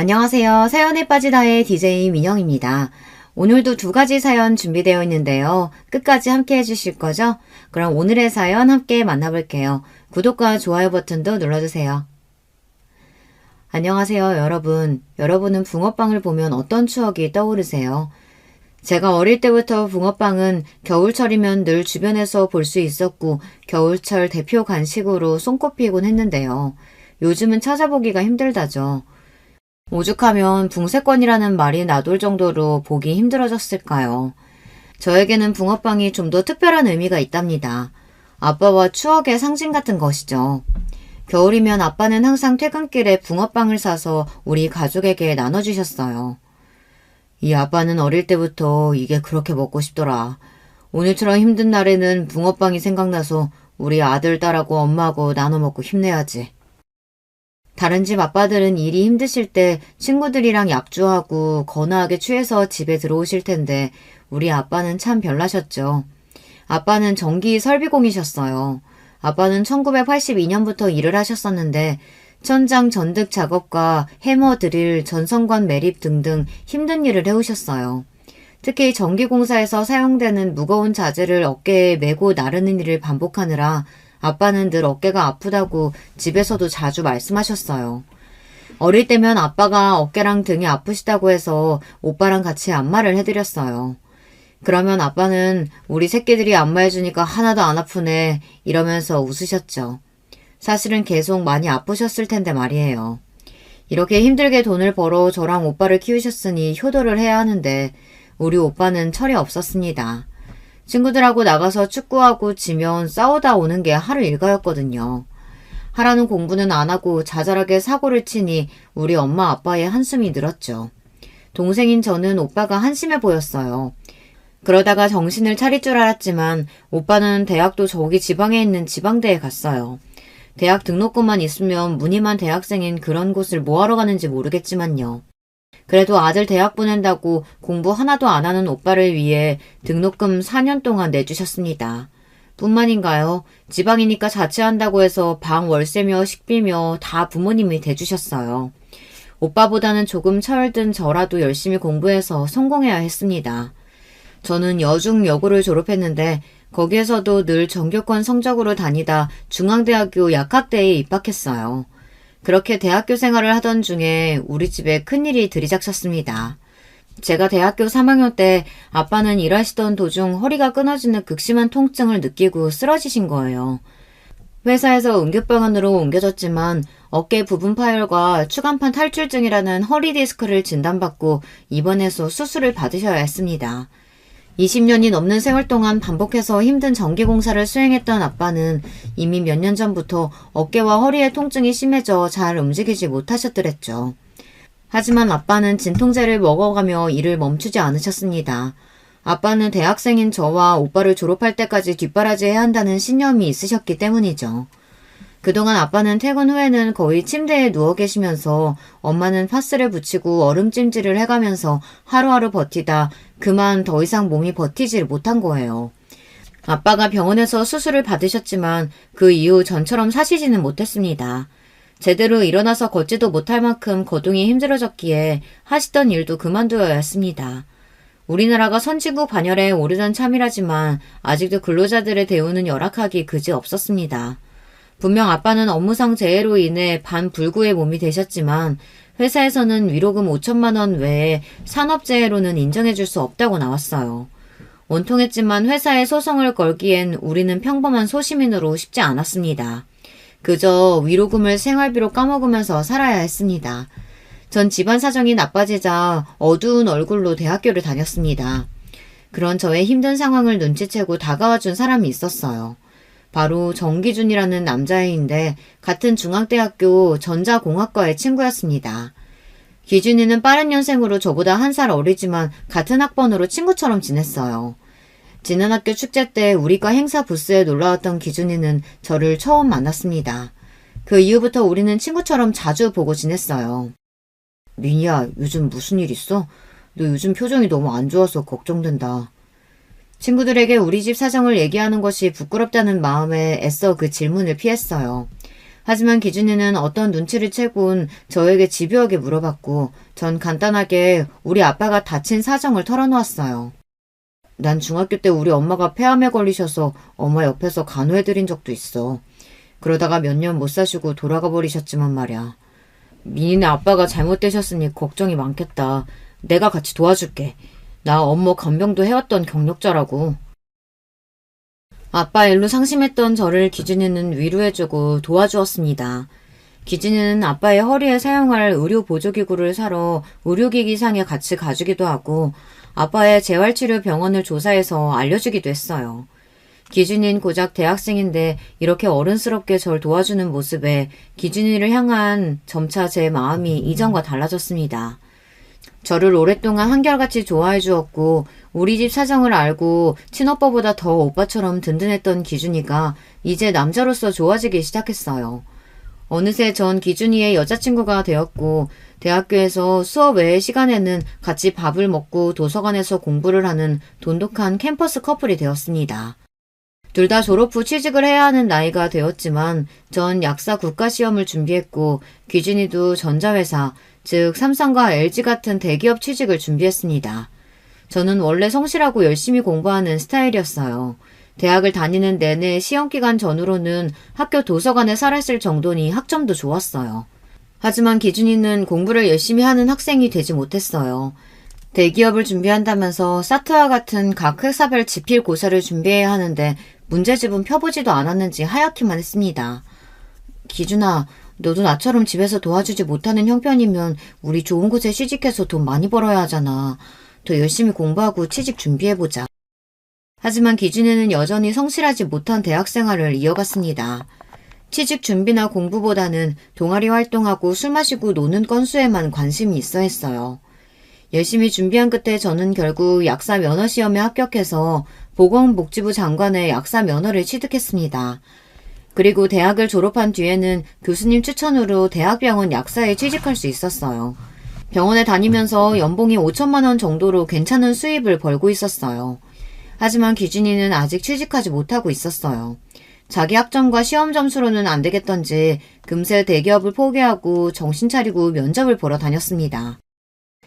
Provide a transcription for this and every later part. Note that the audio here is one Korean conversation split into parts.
안녕하세요. 사연에 빠지다의 DJ 민영입니다. 오늘도 두 가지 사연 준비되어 있는데요. 끝까지 함께 해주실 거죠? 그럼 오늘의 사연 함께 만나볼게요. 구독과 좋아요 버튼도 눌러주세요. 안녕하세요, 여러분. 여러분은 붕어빵을 보면 어떤 추억이 떠오르세요? 제가 어릴 때부터 붕어빵은 겨울철이면 늘 주변에서 볼 수 있었고 겨울철 대표 간식으로 손꼽히곤 했는데요. 요즘은 찾아보기가 힘들다죠. 오죽하면 붕세권이라는 말이 나돌 정도로 보기 힘들어졌을까요? 저에게는 붕어빵이 좀 더 특별한 의미가 있답니다. 아빠와 추억의 상징 같은 것이죠. 겨울이면 아빠는 항상 퇴근길에 붕어빵을 사서 우리 가족에게 나눠주셨어요. 이 아빠는 어릴 때부터 이게 그렇게 먹고 싶더라. 오늘처럼 힘든 날에는 붕어빵이 생각나서 우리 아들, 딸하고 엄마하고 나눠 먹고 힘내야지. 다른 집 아빠들은 일이 힘드실 때 친구들이랑 약주하고 거나하게 취해서 집에 들어오실 텐데 우리 아빠는 참 별나셨죠. 아빠는 전기 설비공이셨어요. 아빠는 1982년부터 일을 하셨었는데 천장 전득 작업과 해머 드릴, 전선관 매립 등등 힘든 일을 해오셨어요. 특히 전기공사에서 사용되는 무거운 자재를 어깨에 메고 나르는 일을 반복하느라 아빠는 늘 어깨가 아프다고 집에서도 자주 말씀하셨어요. 어릴 때면 아빠가 어깨랑 등이 아프시다고 해서 오빠랑 같이 안마를 해드렸어요. 그러면 아빠는 우리 새끼들이 안마해주니까 하나도 안 아프네 이러면서 웃으셨죠. 사실은 계속 많이 아프셨을 텐데 말이에요. 이렇게 힘들게 돈을 벌어 저랑 오빠를 키우셨으니 효도를 해야 하는데 우리 오빠는 철이 없었습니다. 친구들하고 나가서 축구하고 지면 싸우다 오는 게 하루 일과였거든요. 하라는 공부는 안 하고 자잘하게 사고를 치니 우리 엄마 아빠의 한숨이 늘었죠. 동생인 저는 오빠가 한심해 보였어요. 그러다가 정신을 차릴 줄 알았지만 오빠는 대학도 저기 지방에 있는 지방대에 갔어요. 대학 등록금만 있으면 무늬만 대학생인 그런 곳을 뭐하러 가는지 모르겠지만요. 그래도 아들 대학 보낸다고 공부 하나도 안 하는 오빠를 위해 등록금 4년 동안 내주셨습니다. 뿐만인가요? 지방이니까 자취한다고 해서 방 월세며 식비며 다 부모님이 대주셨어요. 오빠보다는 조금 철든 저라도 열심히 공부해서 성공해야 했습니다. 저는 여중여고를 졸업했는데 거기에서도 늘 전교권 성적으로 다니다 중앙대학교 약학대에 입학했어요. 그렇게 대학교 생활을 하던 중에 우리 집에 큰일이 들이닥쳤습니다. 제가 대학교 3학년 때 아빠는 일하시던 도중 허리가 끊어지는 극심한 통증을 느끼고 쓰러지신 거예요. 회사에서 응급병원으로 옮겨졌지만 어깨 부분 파열과 추간판 탈출증이라는 허리 디스크를 진단받고 입원해서 수술을 받으셔야 했습니다. 20년이 넘는 세월 동안 반복해서 힘든 전기공사를 수행했던 아빠는 이미 몇 년 전부터 어깨와 허리의 통증이 심해져 잘 움직이지 못하셨더랬죠. 하지만 아빠는 진통제를 먹어가며 일을 멈추지 않으셨습니다. 아빠는 대학생인 저와 오빠를 졸업할 때까지 뒷바라지해야 한다는 신념이 있으셨기 때문이죠. 그동안 아빠는 퇴근 후에는 거의 침대에 누워 계시면서 엄마는 파스를 붙이고 얼음찜질을 해가면서 하루하루 버티다 그만 더 이상 몸이 버티질 못한 거예요. 아빠가 병원에서 수술을 받으셨지만 그 이후 전처럼 사시지는 못했습니다. 제대로 일어나서 걷지도 못할 만큼 거동이 힘들어졌기에 하시던 일도 그만두어야 했습니다. 우리나라가 선진국 반열에 오르던 참이라지만 아직도 근로자들의 대우는 열악하기 그지없었습니다. 분명 아빠는 업무상 재해로 인해 반불구의 몸이 되셨지만 회사에서는 위로금 5천만 원 외에 산업재해로는 인정해줄 수 없다고 나왔어요. 원통했지만 회사에 소송을 걸기엔 우리는 평범한 소시민으로 쉽지 않았습니다. 그저 위로금을 생활비로 까먹으면서 살아야 했습니다. 전 집안 사정이 나빠지자 어두운 얼굴로 대학교를 다녔습니다. 그런 저의 힘든 상황을 눈치채고 다가와준 사람이 있었어요. 바로 정기준이라는 남자애인데 같은 중앙대학교 전자공학과의 친구였습니다. 기준이는 빠른 년생으로 저보다 1살 어리지만 같은 학번으로 친구처럼 지냈어요. 지난 학교 축제 때 우리과 행사 부스에 놀러왔던 기준이는 저를 처음 만났습니다. 그 이후부터 우리는 친구처럼 자주 보고 지냈어요. 민희야, 요즘 무슨 일 있어? 너 요즘 표정이 너무 안 좋아서 걱정된다. 친구들에게 우리 집 사정을 얘기하는 것이 부끄럽다는 마음에 애써 그 질문을 피했어요. 하지만 기준이는 어떤 눈치를 채곤 저에게 집요하게 물어봤고 전 간단하게 우리 아빠가 다친 사정을 털어놓았어요. 난 중학교 때 우리 엄마가 폐암에 걸리셔서 엄마 옆에서 간호해드린 적도 있어. 그러다가 몇 년 못 사시고 돌아가 버리셨지만 말이야. 민희네 아빠가 잘못되셨으니 걱정이 많겠다. 내가 같이 도와줄게. 나 업무 간병도 해왔던 경력자라고. 아빠 일로 상심했던 저를 기준이는 위로해주고 도와주었습니다. 기준이는 아빠의 허리에 사용할 의료 보조기구를 사러 의료기기상에 같이 가주기도 하고 아빠의 재활치료 병원을 조사해서 알려주기도 했어요. 기준이는 고작 대학생인데 이렇게 어른스럽게 절 도와주는 모습에 기준이를 향한 점차 제 마음이 이전과 달라졌습니다. 저를 오랫동안 한결같이 좋아해 주었고 우리 집 사정을 알고 친오빠보다 더 오빠처럼 든든했던 기준이가 이제 남자로서 좋아지기 시작했어요. 어느새 전 기준이의 여자친구가 되었고 대학교에서 수업 외의 시간에는 같이 밥을 먹고 도서관에서 공부를 하는 돈독한 캠퍼스 커플이 되었습니다. 둘 다 졸업 후 취직을 해야 하는 나이가 되었지만 전 약사 국가시험을 준비했고 기준이도 전자회사, 즉 삼성과 LG 같은 대기업 취직을 준비했습니다. 저는 원래 성실하고 열심히 공부하는 스타일이었어요. 대학을 다니는 내내 시험기간 전후로는 학교 도서관에 살았을 정도니 학점도 좋았어요. 하지만 기준이는 공부를 열심히 하는 학생이 되지 못했어요. 대기업을 준비한다면서 사트와 같은 각 회사별 지필고사를 준비해야 하는데 문제집은 펴보지도 않았는지 하얗기만 했습니다. 기준아, 너도 나처럼 집에서 도와주지 못하는 형편이면 우리 좋은 곳에 취직해서 돈 많이 벌어야 하잖아. 더 열심히 공부하고 취직 준비해보자. 하지만 기준이는 여전히 성실하지 못한 대학생활을 이어갔습니다. 취직 준비나 공부보다는 동아리 활동하고 술 마시고 노는 건수에만 관심이 있어 했어요. 열심히 준비한 끝에 저는 결국 약사 면허 시험에 합격해서 보건복지부 장관의 약사 면허를 취득했습니다. 그리고 대학을 졸업한 뒤에는 교수님 추천으로 대학병원 약사에 취직할 수 있었어요. 병원에 다니면서 연봉이 5천만 원 정도로 괜찮은 수입을 벌고 있었어요. 하지만 기준이는 아직 취직하지 못하고 있었어요. 자기 학점과 시험 점수로는 안 되겠던지 금세 대기업을 포기하고 정신 차리고 면접을 보러 다녔습니다.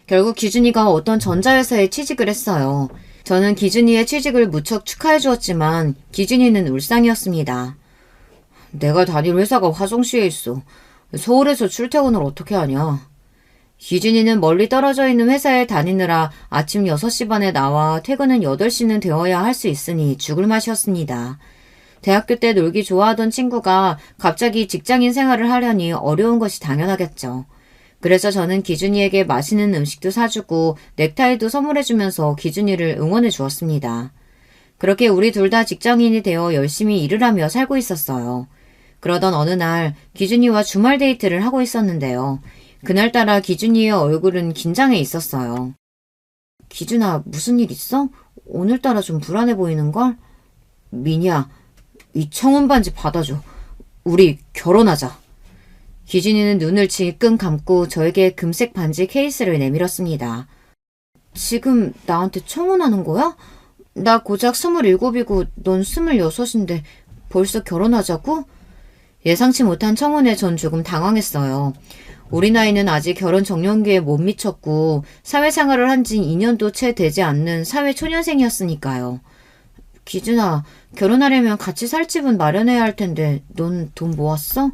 결국 기준이가 어떤 전자회사에 취직을 했어요. 저는 기준이의 취직을 무척 축하해 주었지만 기준이는 울상이었습니다. 내가 다닐 회사가 화성시에 있어. 서울에서 출퇴근을 어떻게 하냐. 기준이는 멀리 떨어져 있는 회사에 다니느라 아침 6시 반에 나와 퇴근은 8시는 되어야 할 수 있으니 죽을 맛이었습니다. 대학교 때 놀기 좋아하던 친구가 갑자기 직장인 생활을 하려니 어려운 것이 당연하겠죠. 그래서 저는 기준이에게 맛있는 음식도 사주고 넥타이도 선물해주면서 기준이를 응원해 주었습니다. 그렇게 우리 둘 다 직장인이 되어 열심히 일을 하며 살고 있었어요. 그러던 어느 날 기준이와 주말 데이트를 하고 있었는데요. 그날따라 기준이의 얼굴은 긴장해 있었어요. 기준아, 무슨 일 있어? 오늘따라 좀 불안해 보이는걸? 민희야, 이 청혼 반지 받아줘. 우리 결혼하자. 기준이는 눈을 질끈 감고 저에게 금색 반지 케이스를 내밀었습니다. 지금 나한테 청혼하는 거야? 나 고작 27이고 넌 26인데 벌써 결혼하자고? 예상치 못한 청혼에 전 조금 당황했어요. 우리 나이는 아직 결혼 정년기에 못 미쳤고 사회생활을 한 지 2년도 채 되지 않는 사회초년생이었으니까요. 기준아, 결혼하려면 같이 살 집은 마련해야 할 텐데 넌 돈 모았어?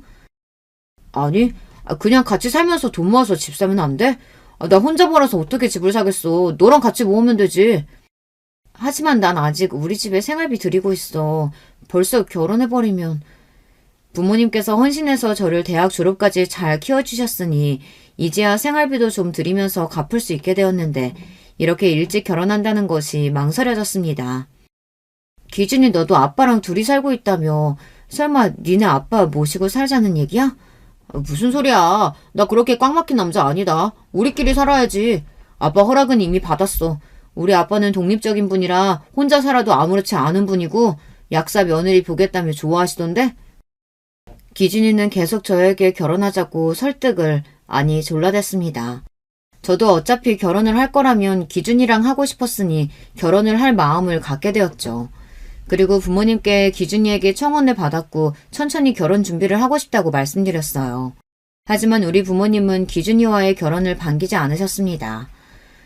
아니, 그냥 같이 살면서 돈 모아서 집 사면 안 돼? 나 혼자 벌어서 어떻게 집을 사겠어. 너랑 같이 모으면 되지. 하지만 난 아직 우리 집에 생활비 드리고 있어. 벌써 결혼해버리면. 부모님께서 헌신해서 저를 대학 졸업까지 잘 키워주셨으니 이제야 생활비도 좀 드리면서 갚을 수 있게 되었는데 이렇게 일찍 결혼한다는 것이 망설여졌습니다. 기준이 너도 아빠랑 둘이 살고 있다며. 설마 니네 아빠 모시고 살자는 얘기야? 무슨 소리야. 나 그렇게 꽉 막힌 남자 아니다. 우리끼리 살아야지. 아빠 허락은 이미 받았어. 우리 아빠는 독립적인 분이라 혼자 살아도 아무렇지 않은 분이고 약사 며느리 보겠다며 좋아하시던데? 기준이는 계속 저에게 결혼하자고 설득을, 아니 졸라댔습니다. 저도 어차피 결혼을 할 거라면 기준이랑 하고 싶었으니 결혼을 할 마음을 갖게 되었죠. 그리고 부모님께 기준이에게 청혼을 받았고 천천히 결혼 준비를 하고 싶다고 말씀드렸어요. 하지만 우리 부모님은 기준이와의 결혼을 반기지 않으셨습니다.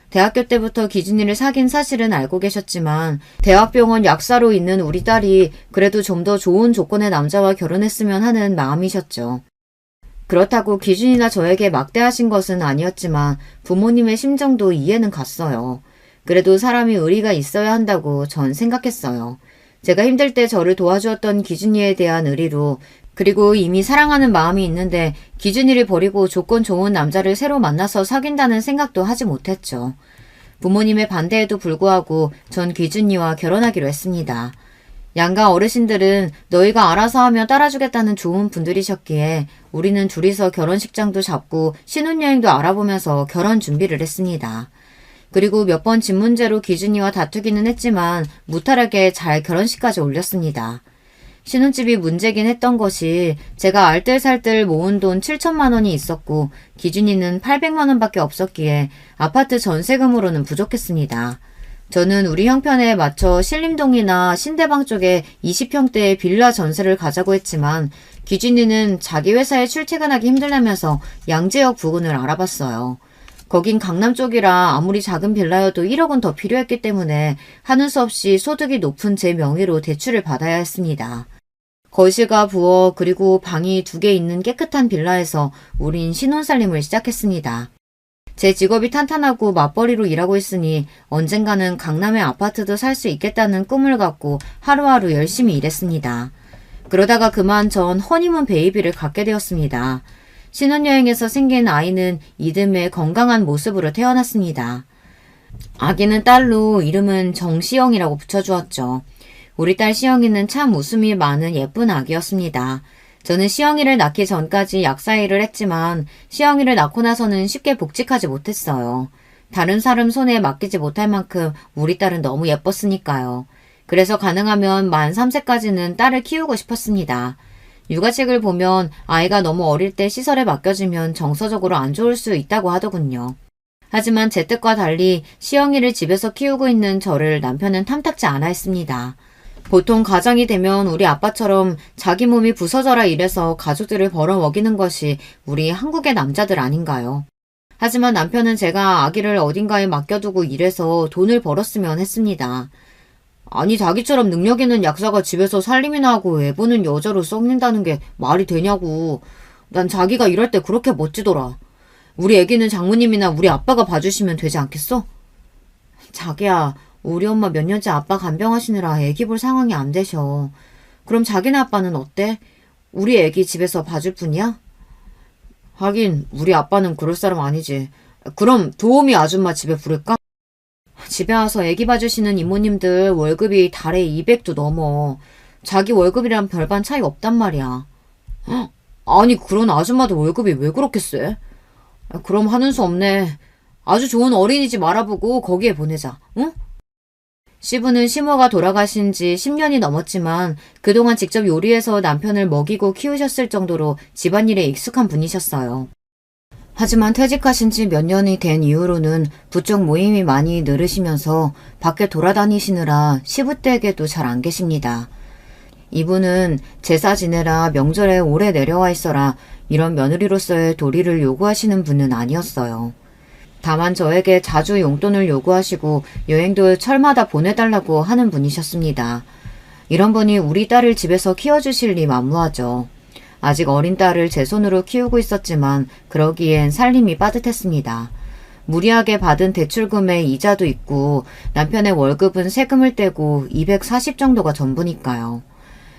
대학교 때부터 기준이를 사귄 사실은 알고 계셨지만 대학병원 약사로 있는 우리 딸이 그래도 좀 더 좋은 조건의 남자와 결혼했으면 하는 마음이셨죠. 그렇다고 기준이나 저에게 막대하신 것은 아니었지만 부모님의 심정도 이해는 갔어요. 그래도 사람이 의리가 있어야 한다고 전 생각했어요. 제가 힘들 때 저를 도와주었던 기준이에 대한 의리로, 그리고 이미 사랑하는 마음이 있는데 기준이를 버리고 조건 좋은 남자를 새로 만나서 사귄다는 생각도 하지 못했죠. 부모님의 반대에도 불구하고 전 기준이와 결혼하기로 했습니다. 양가 어르신들은 너희가 알아서 하며 따라주겠다는 좋은 분들이셨기에 우리는 둘이서 결혼식장도 잡고 신혼여행도 알아보면서 결혼 준비를 했습니다. 그리고 몇 번 집 문제로 기준이와 다투기는 했지만 무탈하게 잘 결혼식까지 올렸습니다. 신혼집이 문제긴 했던 것이 제가 알뜰살뜰 모은 돈 7천만 원이 있었고 기준이는 800만 원밖에 없었기에 아파트 전세금으로는 부족했습니다. 저는 우리 형편에 맞춰 신림동이나 신대방 쪽에 20평대의 빌라 전세를 가자고 했지만 기준이는 자기 회사에 출퇴근하기 힘들다면서 양재역 부근을 알아봤어요. 거긴 강남 쪽이라 아무리 작은 빌라여도 1억은 더 필요했기 때문에 하는 수 없이 소득이 높은 제 명의로 대출을 받아야 했습니다. 거실과 부엌 그리고 방이 2개 있는 깨끗한 빌라에서 우린 신혼살림을 시작했습니다. 제 직업이 탄탄하고 맞벌이로 일하고 있으니 언젠가는 강남의 아파트도 살 수 있겠다는 꿈을 갖고 하루하루 열심히 일했습니다. 그러다가 그만 전 허니문 베이비를 갖게 되었습니다. 신혼여행에서 생긴 아이는 이듬해 건강한 모습으로 태어났습니다. 아기는 딸로 이름은 정시영이라고 붙여주었죠. 우리 딸 시영이는 참 웃음이 많은 예쁜 아기였습니다. 저는 시영이를 낳기 전까지 약사 일을 했지만 시영이를 낳고 나서는 쉽게 복직하지 못했어요. 다른 사람 손에 맡기지 못할 만큼 우리 딸은 너무 예뻤으니까요. 그래서 가능하면 만 3세까지는 딸을 키우고 싶었습니다. 육아책을 보면 아이가 너무 어릴 때 시설에 맡겨지면 정서적으로 안 좋을 수 있다고 하더군요. 하지만 제 뜻과 달리 시영이를 집에서 키우고 있는 저를 남편은 탐탁지 않아 했습니다. 보통 가장이 되면 우리 아빠처럼 자기 몸이 부서져라 일해서 가족들을 벌어먹이는 것이 우리 한국의 남자들 아닌가요? 하지만 남편은 제가 아기를 어딘가에 맡겨두고 일해서 돈을 벌었으면 했습니다. 아니 자기처럼 능력 있는 약사가 집에서 살림이나 하고 애 보는 여자로 썩는다는 게 말이 되냐고. 난 자기가 이럴 때 그렇게 멋지더라. 우리 애기는 장모님이나 우리 아빠가 봐주시면 되지 않겠어? 자기야, 우리 엄마 몇 년째 아빠 간병하시느라 애기 볼 상황이 안 되셔. 그럼 자기네 아빠는 어때? 우리 애기 집에서 봐줄 뿐이야? 하긴 우리 아빠는 그럴 사람 아니지. 그럼 도우미 아줌마 집에 부를까? 집에 와서 애기 봐주시는 이모님들 월급이 달에 200도 넘어. 자기 월급이랑 별반 차이 없단 말이야. 헉, 아니 그런 아줌마들 월급이 왜 그렇게 세? 그럼 하는 수 없네. 아주 좋은 어린이집 알아보고 거기에 보내자. 응? 시부는 시모가 돌아가신 지 10년이 넘었지만 그동안 직접 요리해서 남편을 먹이고 키우셨을 정도로 집안일에 익숙한 분이셨어요. 하지만 퇴직하신 지 몇 년이 된 이후로는 부쩍 모임이 많이 늘으시면서 밖에 돌아다니시느라 시부댁에도 잘 안 계십니다. 이분은 제사 지내라 명절에 오래 내려와 있어라 이런 며느리로서의 도리를 요구하시는 분은 아니었어요. 다만 저에게 자주 용돈을 요구하시고 여행도 철마다 보내달라고 하는 분이셨습니다. 이런 분이 우리 딸을 집에서 키워주실 리 만무하죠. 아직 어린 딸을 제 손으로 키우고 있었지만 그러기엔 살림이 빠듯했습니다. 무리하게 받은 대출금에 이자도 있고 남편의 월급은 세금을 떼고 240 정도가 전부니까요.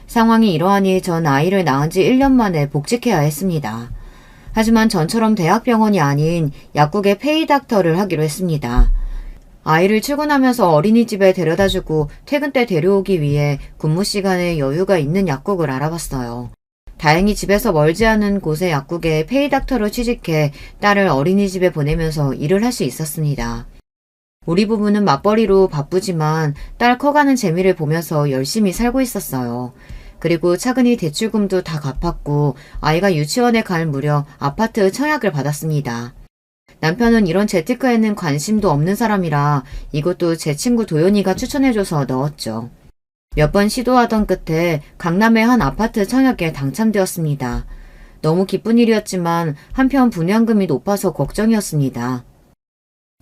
상황이 이러하니 전 아이를 낳은 지 1년 만에 복직해야 했습니다. 하지만 전처럼 대학병원이 아닌 약국의 페이닥터를 하기로 했습니다. 아이를 출근하면서 어린이집에 데려다주고 퇴근 때 데려오기 위해 근무 시간에 여유가 있는 약국을 알아봤어요. 다행히 집에서 멀지 않은 곳의 약국에 페이닥터로 취직해 딸을 어린이집에 보내면서 일을 할 수 있었습니다. 우리 부부는 맞벌이로 바쁘지만 딸 커가는 재미를 보면서 열심히 살고 있었어요. 그리고 차근히 대출금도 다 갚았고 아이가 유치원에 갈 무렵 아파트 청약을 받았습니다. 남편은 이런 재테크에는 관심도 없는 사람이라 이것도 제 친구 도연이가 추천해줘서 넣었죠. 몇 번 시도하던 끝에 강남의 한 아파트 청약에 당첨되었습니다. 너무 기쁜 일이었지만 한편 분양금이 높아서 걱정이었습니다.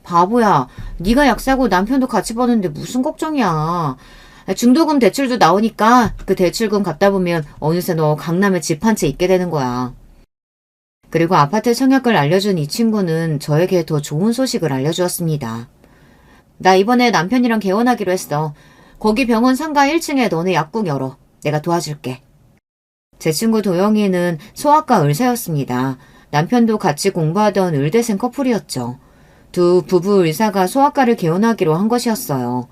바보야, 네가 약 사고 남편도 같이 버는데 무슨 걱정이야. 중도금 대출도 나오니까 그 대출금 갚다 보면 어느새 너 강남에 집 한 채 있게 되는 거야. 그리고 아파트 청약을 알려준 이 친구는 저에게 더 좋은 소식을 알려주었습니다. 나 이번에 남편이랑 개원하기로 했어. 거기 병원 상가 1층에 너네 약국 열어. 내가 도와줄게. 제 친구 도영이는 소아과 의사였습니다. 남편도 같이 공부하던 의대생 커플이었죠. 두 부부 의사가 소아과를 개원하기로 한 것이었어요.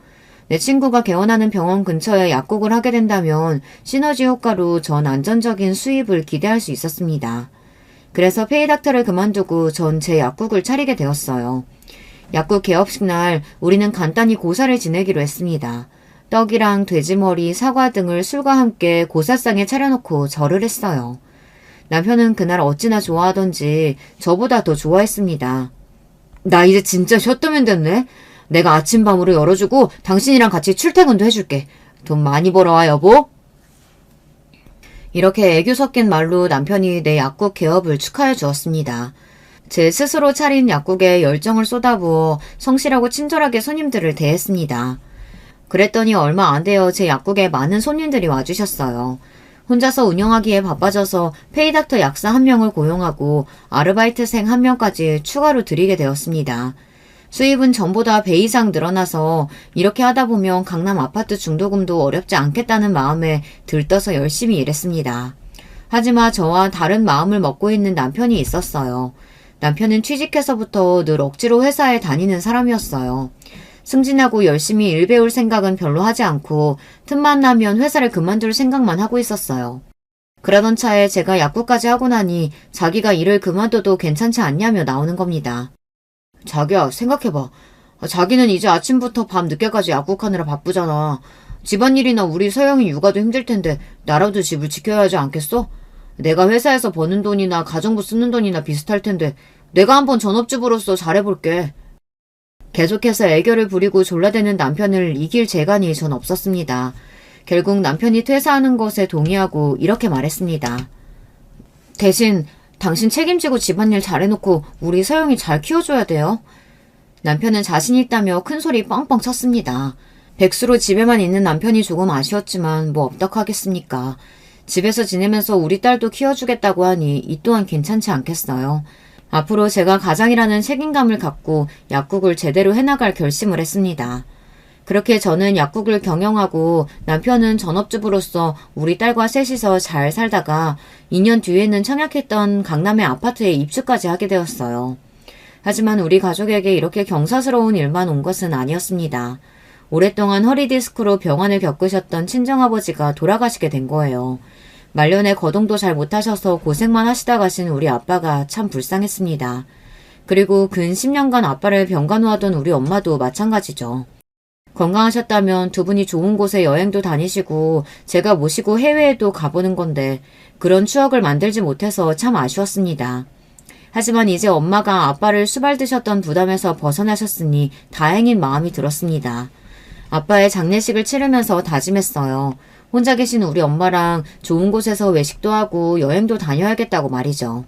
내 친구가 개원하는 병원 근처에 약국을 하게 된다면 시너지 효과로 전 안정적인 수입을 기대할 수 있었습니다. 그래서 페이닥터를 그만두고 전 제 약국을 차리게 되었어요. 약국 개업식 날 우리는 간단히 고사를 지내기로 했습니다. 떡이랑 돼지머리, 사과 등을 술과 함께 고사상에 차려놓고 절을 했어요. 남편은 그날 어찌나 좋아하던지 저보다 더 좋아했습니다. 나 이제 진짜 쉬었다면 됐네. 내가 아침밤으로 열어주고 당신이랑 같이 출퇴근도 해줄게. 돈 많이 벌어와 여보. 이렇게 애교 섞인 말로 남편이 내 약국 개업을 축하해 주었습니다. 제 스스로 차린 약국에 열정을 쏟아부어 성실하고 친절하게 손님들을 대했습니다. 그랬더니 얼마 안 되어 제 약국에 많은 손님들이 와주셨어요. 혼자서 운영하기에 바빠져서 페이닥터 약사 1명을 고용하고 아르바이트생 1명까지 추가로 들이게 되었습니다. 수입은 전보다 배 이상 늘어나서 이렇게 하다 보면 강남 아파트 중도금도 어렵지 않겠다는 마음에 들떠서 열심히 일했습니다. 하지만 저와 다른 마음을 먹고 있는 남편이 있었어요. 남편은 취직해서부터 늘 억지로 회사에 다니는 사람이었어요. 승진하고 열심히 일 배울 생각은 별로 하지 않고 틈만 나면 회사를 그만둘 생각만 하고 있었어요. 그러던 차에 제가 약국까지 하고 나니 자기가 일을 그만둬도 괜찮지 않냐며 나오는 겁니다. 자기야, 생각해봐. 자기는 이제 아침부터 밤 늦게까지 약국하느라 바쁘잖아. 집안일이나 우리 서영이 육아도 힘들 텐데 나라도 집을 지켜야 하지 않겠어? 내가 회사에서 버는 돈이나 가정부 쓰는 돈이나 비슷할 텐데 내가 한번 전업주부로서 잘해볼게. 계속해서 애교를 부리고 졸라대는 남편을 이길 재간이 전 없었습니다. 결국 남편이 퇴사하는 것에 동의하고 이렇게 말했습니다. 대신 당신 책임지고 집안일 잘해놓고 우리 서영이 잘 키워줘야 돼요. 남편은 자신 있다며 큰소리 뻥뻥 쳤습니다. 백수로 집에만 있는 남편이 조금 아쉬웠지만 뭐 어떡하겠습니까. 집에서 지내면서 우리 딸도 키워주겠다고 하니 이 또한 괜찮지 않겠어요. 앞으로 제가 가장이라는 책임감을 갖고 약국을 제대로 해나갈 결심을 했습니다. 그렇게 저는 약국을 경영하고 남편은 전업주부로서 우리 딸과 셋이서 잘 살다가 2년 뒤에는 청약했던 강남의 아파트에 입주까지 하게 되었어요. 하지만 우리 가족에게 이렇게 경사스러운 일만 온 것은 아니었습니다. 오랫동안 허리디스크로 병환을 겪으셨던 친정아버지가 돌아가시게 된 거예요. 말년에 거동도 잘 못하셔서 고생만 하시다 가신 우리 아빠가 참 불쌍했습니다. 그리고 근 10년간 아빠를 병간호하던 우리 엄마도 마찬가지죠. 건강하셨다면 두 분이 좋은 곳에 여행도 다니시고 제가 모시고 해외에도 가보는 건데 그런 추억을 만들지 못해서 참 아쉬웠습니다. 하지만 이제 엄마가 아빠를 수발드셨던 부담에서 벗어나셨으니 다행인 마음이 들었습니다. 아빠의 장례식을 치르면서 다짐했어요. 혼자 계신 우리 엄마랑 좋은 곳에서 외식도 하고 여행도 다녀야겠다고 말이죠.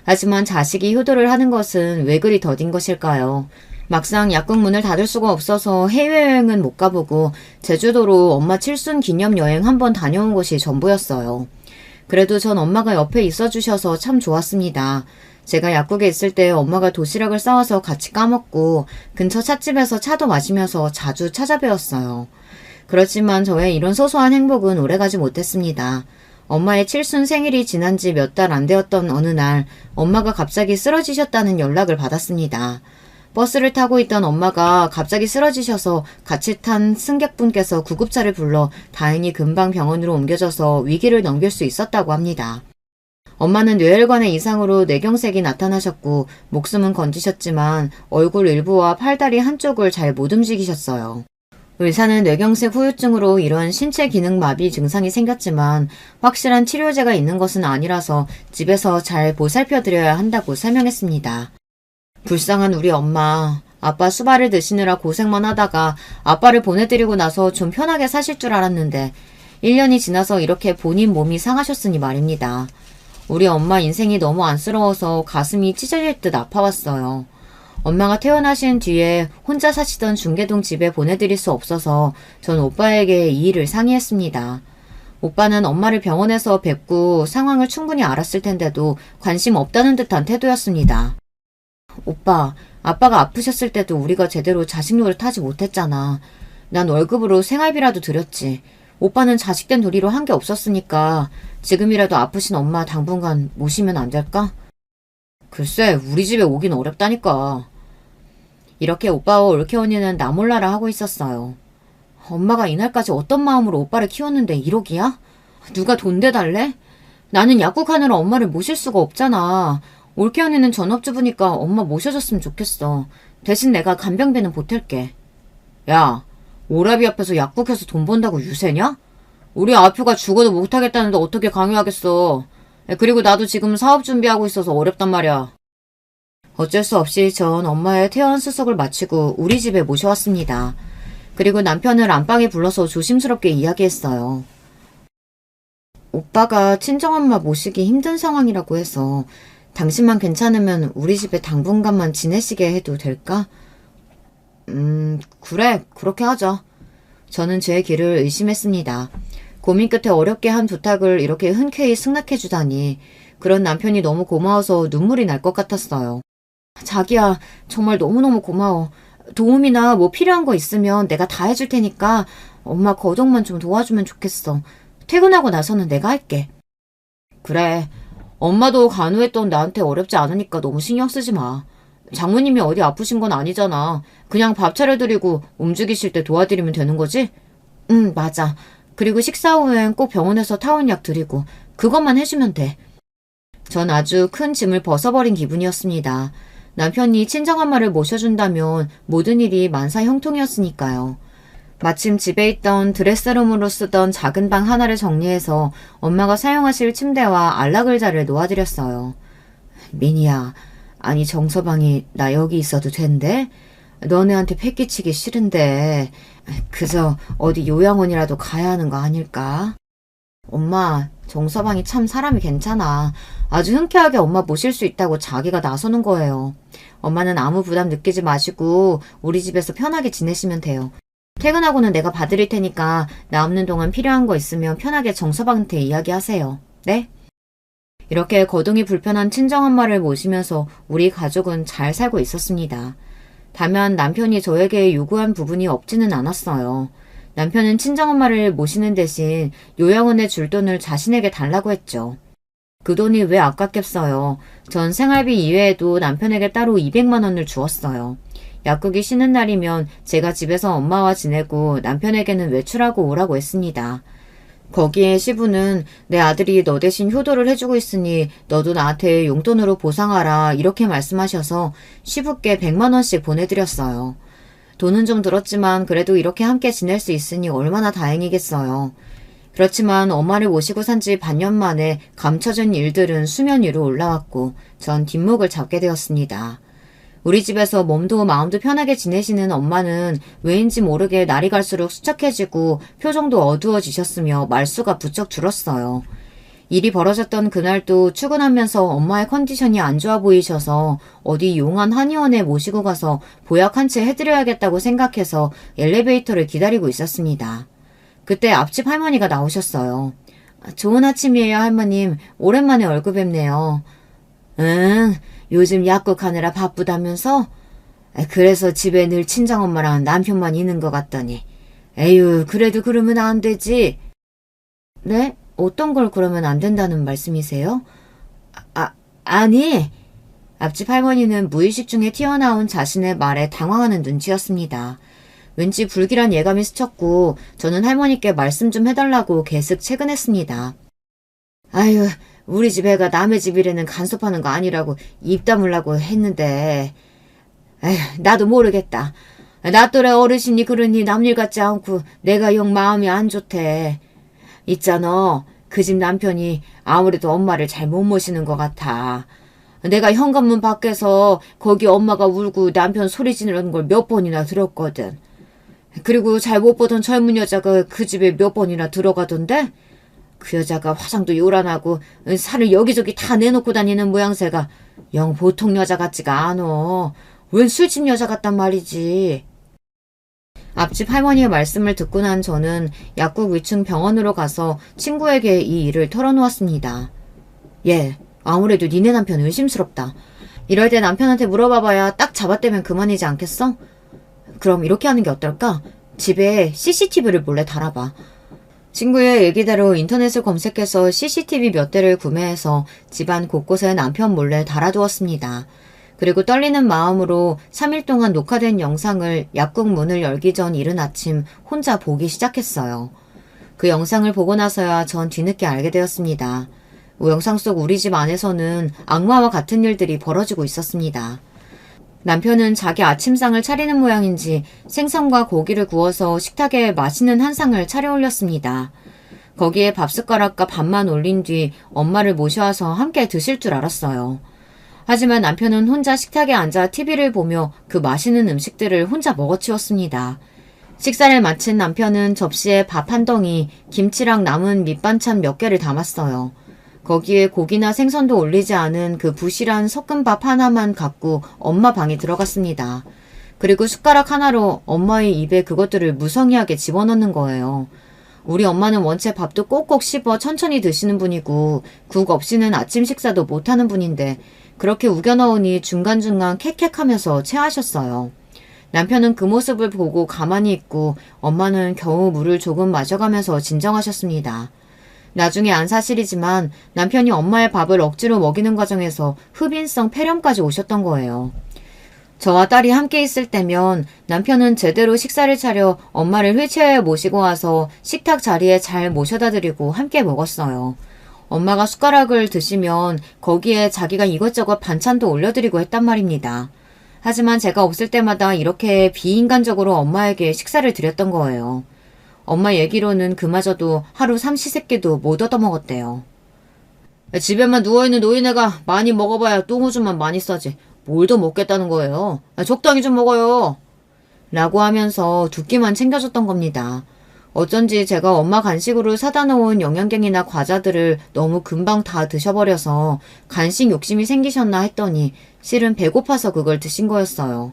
하지만 자식이 효도를 하는 것은 왜 그리 더딘 것일까요? 막상 약국 문을 닫을 수가 없어서 해외여행은 못 가보고 제주도로 엄마 칠순 기념여행 한번 다녀온 것이 전부였어요. 그래도 전 엄마가 옆에 있어주셔서 참 좋았습니다. 제가 약국에 있을 때 엄마가 도시락을 싸와서 같이 까먹고 근처 찻집에서 차도 마시면서 자주 찾아뵈었어요. 그렇지만 저의 이런 소소한 행복은 오래가지 못했습니다. 엄마의 칠순 생일이 지난 지 몇 달 안 되었던 어느 날 엄마가 갑자기 쓰러지셨다는 연락을 받았습니다. 버스를 타고 있던 엄마가 갑자기 쓰러지셔서 같이 탄 승객분께서 구급차를 불러 다행히 금방 병원으로 옮겨져서 위기를 넘길 수 있었다고 합니다. 엄마는 뇌혈관의 이상으로 뇌경색이 나타나셨고 목숨은 건지셨지만 얼굴 일부와 팔다리 한쪽을 잘 못 움직이셨어요. 의사는 뇌경색 후유증으로 이런 신체 기능 마비 증상이 생겼지만 확실한 치료제가 있는 것은 아니라서 집에서 잘 보살펴드려야 한다고 설명했습니다. 불쌍한 우리 엄마. 아빠 수발을 드시느라 고생만 하다가 아빠를 보내드리고 나서 좀 편하게 사실 줄 알았는데 1년이 지나서 이렇게 본인 몸이 상하셨으니 말입니다. 우리 엄마 인생이 너무 안쓰러워서 가슴이 찢어질 듯 아파왔어요. 엄마가 퇴원하신 뒤에 혼자 사시던 중계동 집에 보내드릴 수 없어서 전 오빠에게 이 일을 상의했습니다. 오빠는 엄마를 병원에서 뵙고 상황을 충분히 알았을 텐데도 관심 없다는 듯한 태도였습니다. 오빠, 아빠가 아프셨을 때도 우리가 제대로 자식 노릇하지 못했잖아. 난 월급으로 생활비라도 드렸지. 오빠는 자식된 도리로 한 게 없었으니까 지금이라도 아프신 엄마 당분간 모시면 안 될까? 글쎄, 우리 집에 오긴 어렵다니까. 이렇게 오빠와 올케 언니는 나 몰라라 하고 있었어요. 엄마가 이날까지 어떤 마음으로 오빠를 키웠는데 1억이야? 누가 돈 대달래? 나는 약국하느라 엄마를 모실 수가 없잖아. 올케 언니는 전업주부니까 엄마 모셔줬으면 좋겠어. 대신 내가 간병비는 보탤게. 야, 오라비 앞에서 약국해서 돈 번다고 유세냐? 우리 아표가 죽어도 못하겠다는데 어떻게 강요하겠어. 그리고 나도 지금 사업 준비하고 있어서 어렵단 말이야. 어쩔 수 없이 전 엄마의 퇴원 수속을 마치고 우리 집에 모셔왔습니다. 그리고 남편을 안방에 불러서 조심스럽게 이야기했어요. 오빠가 친정엄마 모시기 힘든 상황이라고 해서 당신만 괜찮으면 우리 집에 당분간만 지내시게 해도 될까? 그래, 그렇게 하자. 저는 제 길을 의심했습니다. 고민 끝에 어렵게 한 부탁을 이렇게 흔쾌히 승낙해주다니 그런 남편이 너무 고마워서 눈물이 날 것 같았어요. 자기야, 정말 너무너무 고마워. 도움이나 뭐 필요한 거 있으면 내가 다 해줄 테니까 엄마 거동만 좀 도와주면 좋겠어. 퇴근하고 나서는 내가 할게. 그래, 엄마도 간호했던 나한테 어렵지 않으니까 너무 신경 쓰지 마. 장모님이 어디 아프신 건 아니잖아. 그냥 밥 차려드리고 움직이실 때 도와드리면 되는 거지? 응, 맞아. 그리고 식사 후엔 꼭 병원에서 타원약 드리고 그것만 해주면 돼. 전 아주 큰 짐을 벗어버린 기분이었습니다. 남편이 친정엄마를 모셔준다면 모든 일이 만사형통이었으니까요. 마침 집에 있던 드레스룸으로 쓰던 작은 방 하나를 정리해서 엄마가 사용하실 침대와 안락의자를 놓아드렸어요. 미니야, 아니 정서방이 나 여기 있어도 된대? 너네한테 패기치기 싫은데 그저 어디 요양원이라도 가야 하는 거 아닐까? 엄마, 정서방이 참 사람이 괜찮아. 아주 흔쾌하게 엄마 모실 수 있다고 자기가 나서는 거예요. 엄마는 아무 부담 느끼지 마시고 우리 집에서 편하게 지내시면 돼요. 퇴근하고는 내가 봐드릴 테니까 나 없는 동안 필요한 거 있으면 편하게 정서방한테 이야기하세요. 네? 이렇게 거동이 불편한 친정엄마를 모시면서 우리 가족은 잘 살고 있었습니다. 다만 남편이 저에게 요구한 부분이 없지는 않았어요. 남편은 친정엄마를 모시는 대신 요양원에 줄 돈을 자신에게 달라고 했죠. 그 돈이 왜 아깝겠어요. 전 생활비 이외에도 남편에게 따로 200만 원을 주었어요. 약국이 쉬는 날이면 제가 집에서 엄마와 지내고 남편에게는 외출하고 오라고 했습니다. 거기에 시부는 내 아들이 너 대신 효도를 해주고 있으니 너도 나한테 용돈으로 보상하라 이렇게 말씀하셔서 시부께 100만 원씩 보내드렸어요. 돈은 좀 들었지만 그래도 이렇게 함께 지낼 수 있으니 얼마나 다행이겠어요. 그렇지만 엄마를 모시고 산 지 반년 만에 감춰진 일들은 수면 위로 올라왔고 전 뒷목을 잡게 되었습니다. 우리 집에서 몸도 마음도 편하게 지내시는 엄마는 왜인지 모르게 날이 갈수록 수척해지고 표정도 어두워지셨으며 말수가 부쩍 줄었어요. 일이 벌어졌던 그날도 출근하면서 엄마의 컨디션이 안 좋아 보이셔서 어디 용한 한의원에 모시고 가서 보약 한 채 해드려야겠다고 생각해서 엘리베이터를 기다리고 있었습니다. 그때 앞집 할머니가 나오셨어요. 좋은 아침이에요, 할머님. 오랜만에 얼굴 뵙네요. 응, 요즘 약국 하느라 바쁘다면서? 그래서 집에 늘 친정엄마랑 남편만 있는 것 같더니. 에휴, 그래도 그러면 안 되지. 네? 어떤 걸 그러면 안 된다는 말씀이세요? 아니. 앞집 할머니는 무의식 중에 튀어나온 자신의 말에 당황하는 눈치였습니다. 왠지 불길한 예감이 스쳤고 저는 할머니께 말씀 좀 해달라고 계속 채근했습니다. 아유, 우리 집 애가 남의 집이라는 간섭하는 거 아니라고 입 다물라고 했는데 에휴, 나도 모르겠다. 나 또래 어르신이 그러니 남일 같지 않고 내가 영 마음이 안 좋대. 있잖아, 그 집 남편이 아무래도 엄마를 잘 못 모시는 것 같아. 내가 현관문 밖에서 거기 엄마가 울고 남편 소리 지르는 걸 몇 번이나 들었거든. 그리고 잘 못 보던 젊은 여자가 그 집에 몇 번이나 들어가던데? 그 여자가 화장도 요란하고 살을 여기저기 다 내놓고 다니는 모양새가 영 보통 여자 같지가 않어. 웬 술집 여자 같단 말이지. 앞집 할머니의 말씀을 듣고 난 저는 약국 위층 병원으로 가서 친구에게 이 일을 털어놓았습니다. 예, 아무래도 니네 남편 의심스럽다. 이럴 때 남편한테 물어봐봐야 딱 잡아떼면 그만이지 않겠어? 그럼 이렇게 하는 게 어떨까? 집에 CCTV를 몰래 달아봐. 친구의 얘기대로 인터넷을 검색해서 CCTV 몇 대를 구매해서 집안 곳곳에 남편 몰래 달아두었습니다. 그리고 떨리는 마음으로 3일 동안 녹화된 영상을 약국 문을 열기 전 이른 아침 혼자 보기 시작했어요. 그 영상을 보고 나서야 전 뒤늦게 알게 되었습니다. 영상 속 우리 집 안에서는 악마와 같은 일들이 벌어지고 있었습니다. 남편은 자기 아침상을 차리는 모양인지 생선과 고기를 구워서 식탁에 맛있는 한 상을 차려 올렸습니다. 거기에 밥숟가락과 밥만 올린 뒤 엄마를 모셔와서 함께 드실 줄 알았어요. 하지만 남편은 혼자 식탁에 앉아 TV를 보며 그 맛있는 음식들을 혼자 먹어치웠습니다. 식사를 마친 남편은 접시에 밥 한 덩이, 김치랑 남은 밑반찬 몇 개를 담았어요. 거기에 고기나 생선도 올리지 않은 그 부실한 섞은밥 하나만 갖고 엄마 방에 들어갔습니다. 그리고 숟가락 하나로 엄마의 입에 그것들을 무성의하게 집어넣는 거예요. 우리 엄마는 원체 밥도 꼭꼭 씹어 천천히 드시는 분이고 국 없이는 아침 식사도 못하는 분인데 그렇게 우겨 넣으니 중간중간 캑캑하면서 체하셨어요. 남편은 그 모습을 보고 가만히 있고 엄마는 겨우 물을 조금 마셔가면서 진정하셨습니다. 나중에 안 사실이지만 남편이 엄마의 밥을 억지로 먹이는 과정에서 흡인성 폐렴까지 오셨던 거예요. 저와 딸이 함께 있을 때면 남편은 제대로 식사를 차려 엄마를 휠체어에 모시고 와서 식탁 자리에 잘 모셔다 드리고 함께 먹었어요. 엄마가 숟가락을 드시면 거기에 자기가 이것저것 반찬도 올려드리고 했단 말입니다. 하지만 제가 없을 때마다 이렇게 비인간적으로 엄마에게 식사를 드렸던 거예요. 엄마 얘기로는 그마저도 하루 삼시세끼도 못 얻어먹었대요. 집에만 누워있는 노인네가 많이 먹어봐야 똥오줌만 많이 싸지. 뭘 더 먹겠다는 거예요. 적당히 좀 먹어요. 라고 하면서 두 끼만 챙겨줬던 겁니다. 어쩐지 제가 엄마 간식으로 사다 놓은 영양갱이나 과자들을 너무 금방 다 드셔버려서 간식 욕심이 생기셨나 했더니 실은 배고파서 그걸 드신 거였어요.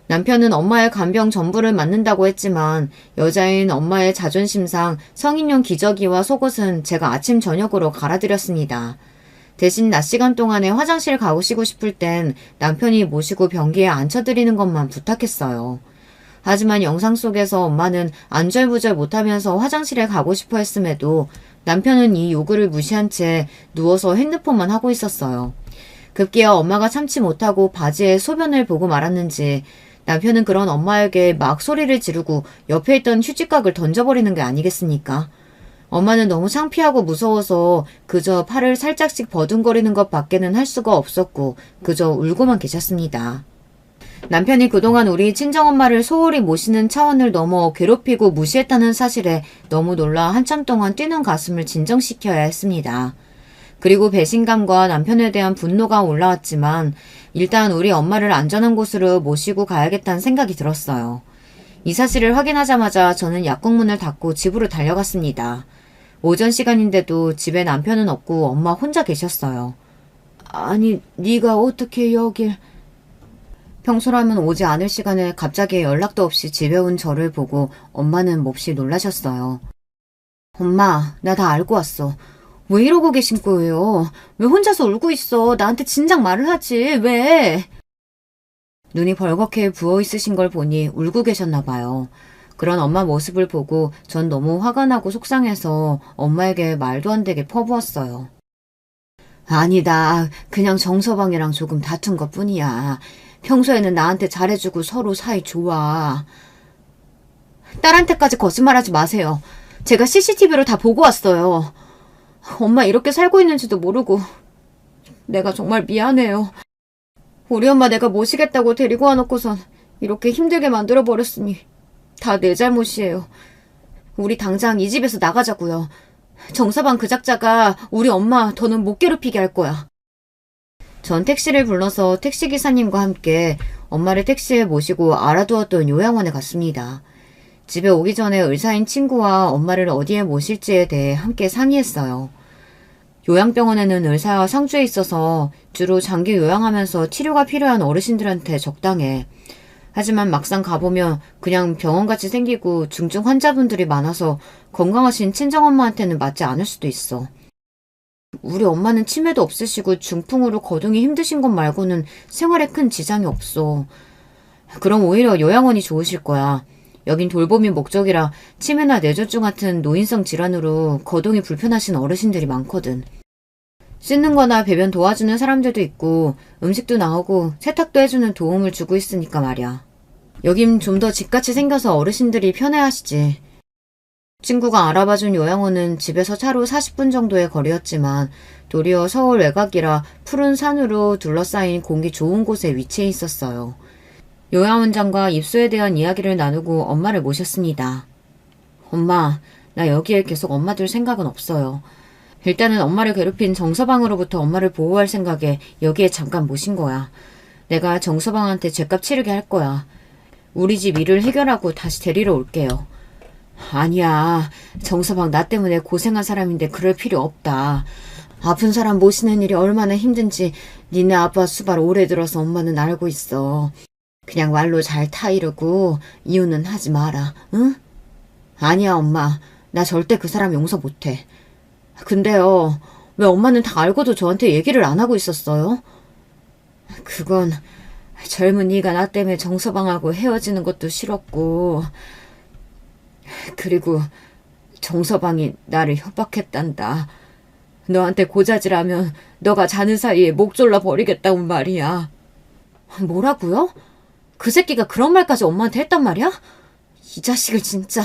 남편은 엄마의 간병 전부를 맡는다고 했지만 여자인 엄마의 자존심상 성인용 기저귀와 속옷은 제가 아침 저녁으로 갈아드렸습니다. 대신 낮 시간 동안에 화장실 가시고 싶을 땐 남편이 모시고 변기에 앉혀드리는 것만 부탁했어요. 하지만 영상 속에서 엄마는 안절부절 못하면서 화장실에 가고 싶어 했음에도 남편은 이 요구를 무시한 채 누워서 핸드폰만 하고 있었어요. 급기야 엄마가 참지 못하고 바지에 소변을 보고 말았는지 남편은 그런 엄마에게 막 소리를 지르고 옆에 있던 휴지각을 던져버리는 게 아니겠습니까? 엄마는 너무 창피하고 무서워서 그저 팔을 살짝씩 버둥거리는 것 밖에는 할 수가 없었고 그저 울고만 계셨습니다. 남편이 그동안 우리 친정엄마를 소홀히 모시는 차원을 넘어 괴롭히고 무시했다는 사실에 너무 놀라 한참 동안 뛰는 가슴을 진정시켜야 했습니다. 그리고 배신감과 남편에 대한 분노가 올라왔지만 일단 우리 엄마를 안전한 곳으로 모시고 가야겠다는 생각이 들었어요. 이 사실을 확인하자마자 저는 약국 문을 닫고 집으로 달려갔습니다. 오전 시간인데도 집에 남편은 없고 엄마 혼자 계셨어요. 아니, 네가 어떻게 여길... 평소라면 오지 않을 시간에 갑자기 연락도 없이 집에 온 저를 보고 엄마는 몹시 놀라셨어요. 엄마, 나 다 알고 왔어. 왜 이러고 계신 거예요? 왜 혼자서 울고 있어? 나한테 진작 말을 하지. 왜? 눈이 벌겋게 부어있으신 걸 보니 울고 계셨나 봐요. 그런 엄마 모습을 보고 전 너무 화가 나고 속상해서 엄마에게 말도 안 되게 퍼부었어요. 아니다. 그냥 정서방이랑 조금 다툰 것뿐이야. 평소에는 나한테 잘해주고 서로 사이 좋아. 딸한테까지 거짓말하지 마세요. 제가 CCTV로 다 보고 왔어요. 엄마 이렇게 살고 있는지도 모르고 내가 정말 미안해요. 우리 엄마 내가 모시겠다고 데리고 와놓고선 이렇게 힘들게 만들어버렸으니 다 내 잘못이에요. 우리 당장 이 집에서 나가자고요. 정서방 그 작자가 우리 엄마 더는 못 괴롭히게 할 거야. 전 택시를 불러서 택시기사님과 함께 엄마를 택시에 모시고 알아두었던 요양원에 갔습니다. 집에 오기 전에 의사인 친구와 엄마를 어디에 모실지에 대해 함께 상의했어요. 요양병원에는 의사와 상주에 있어서 주로 장기 요양하면서 치료가 필요한 어르신들한테 적당해. 하지만 막상 가보면 그냥 병원같이 생기고 중증 환자분들이 많아서 건강하신 친정엄마한테는 맞지 않을 수도 있어. 우리 엄마는 치매도 없으시고 중풍으로 거동이 힘드신 것 말고는 생활에 큰 지장이 없어. 그럼 오히려 요양원이 좋으실 거야. 여긴 돌봄이 목적이라 치매나 뇌졸중 같은 노인성 질환으로 거동이 불편하신 어르신들이 많거든. 씻는 거나 배변 도와주는 사람들도 있고 음식도 나오고 세탁도 해주는 도움을 주고 있으니까 말이야. 여긴 좀 더 집같이 생겨서 어르신들이 편해하시지. 친구가 알아봐준 요양원은 집에서 차로 40분 정도의 거리였지만 도리어 서울 외곽이라 푸른 산으로 둘러싸인 공기 좋은 곳에 위치해 있었어요. 요양원장과 입소에 대한 이야기를 나누고 엄마를 모셨습니다. 엄마, 나 여기에 계속 엄마 둘 생각은 없어요. 일단은 엄마를 괴롭힌 정서방으로부터 엄마를 보호할 생각에 여기에 잠깐 모신 거야. 내가 정서방한테 죗값 치르게 할 거야. 우리 집 일을 해결하고 다시 데리러 올게요. 아니야. 정서방 나 때문에 고생한 사람인데 그럴 필요 없다. 아픈 사람 모시는 일이 얼마나 힘든지 니네 아빠 수발 오래 들어서 엄마는 알고 있어. 그냥 말로 잘 타이르고 이유는 하지 마라. 응? 아니야 엄마. 나 절대 그 사람 용서 못해. 근데요. 왜 엄마는 다 알고도 저한테 얘기를 안 하고 있었어요? 그건 젊은이가 나 때문에 정서방하고 헤어지는 것도 싫었고 그리고 정서방이 나를 협박했단다. 너한테 고자질하면 너가 자는 사이에 목 졸라 버리겠다고 말이야. 뭐라고요? 그 새끼가 그런 말까지 엄마한테 했단 말이야? 이 자식을 진짜.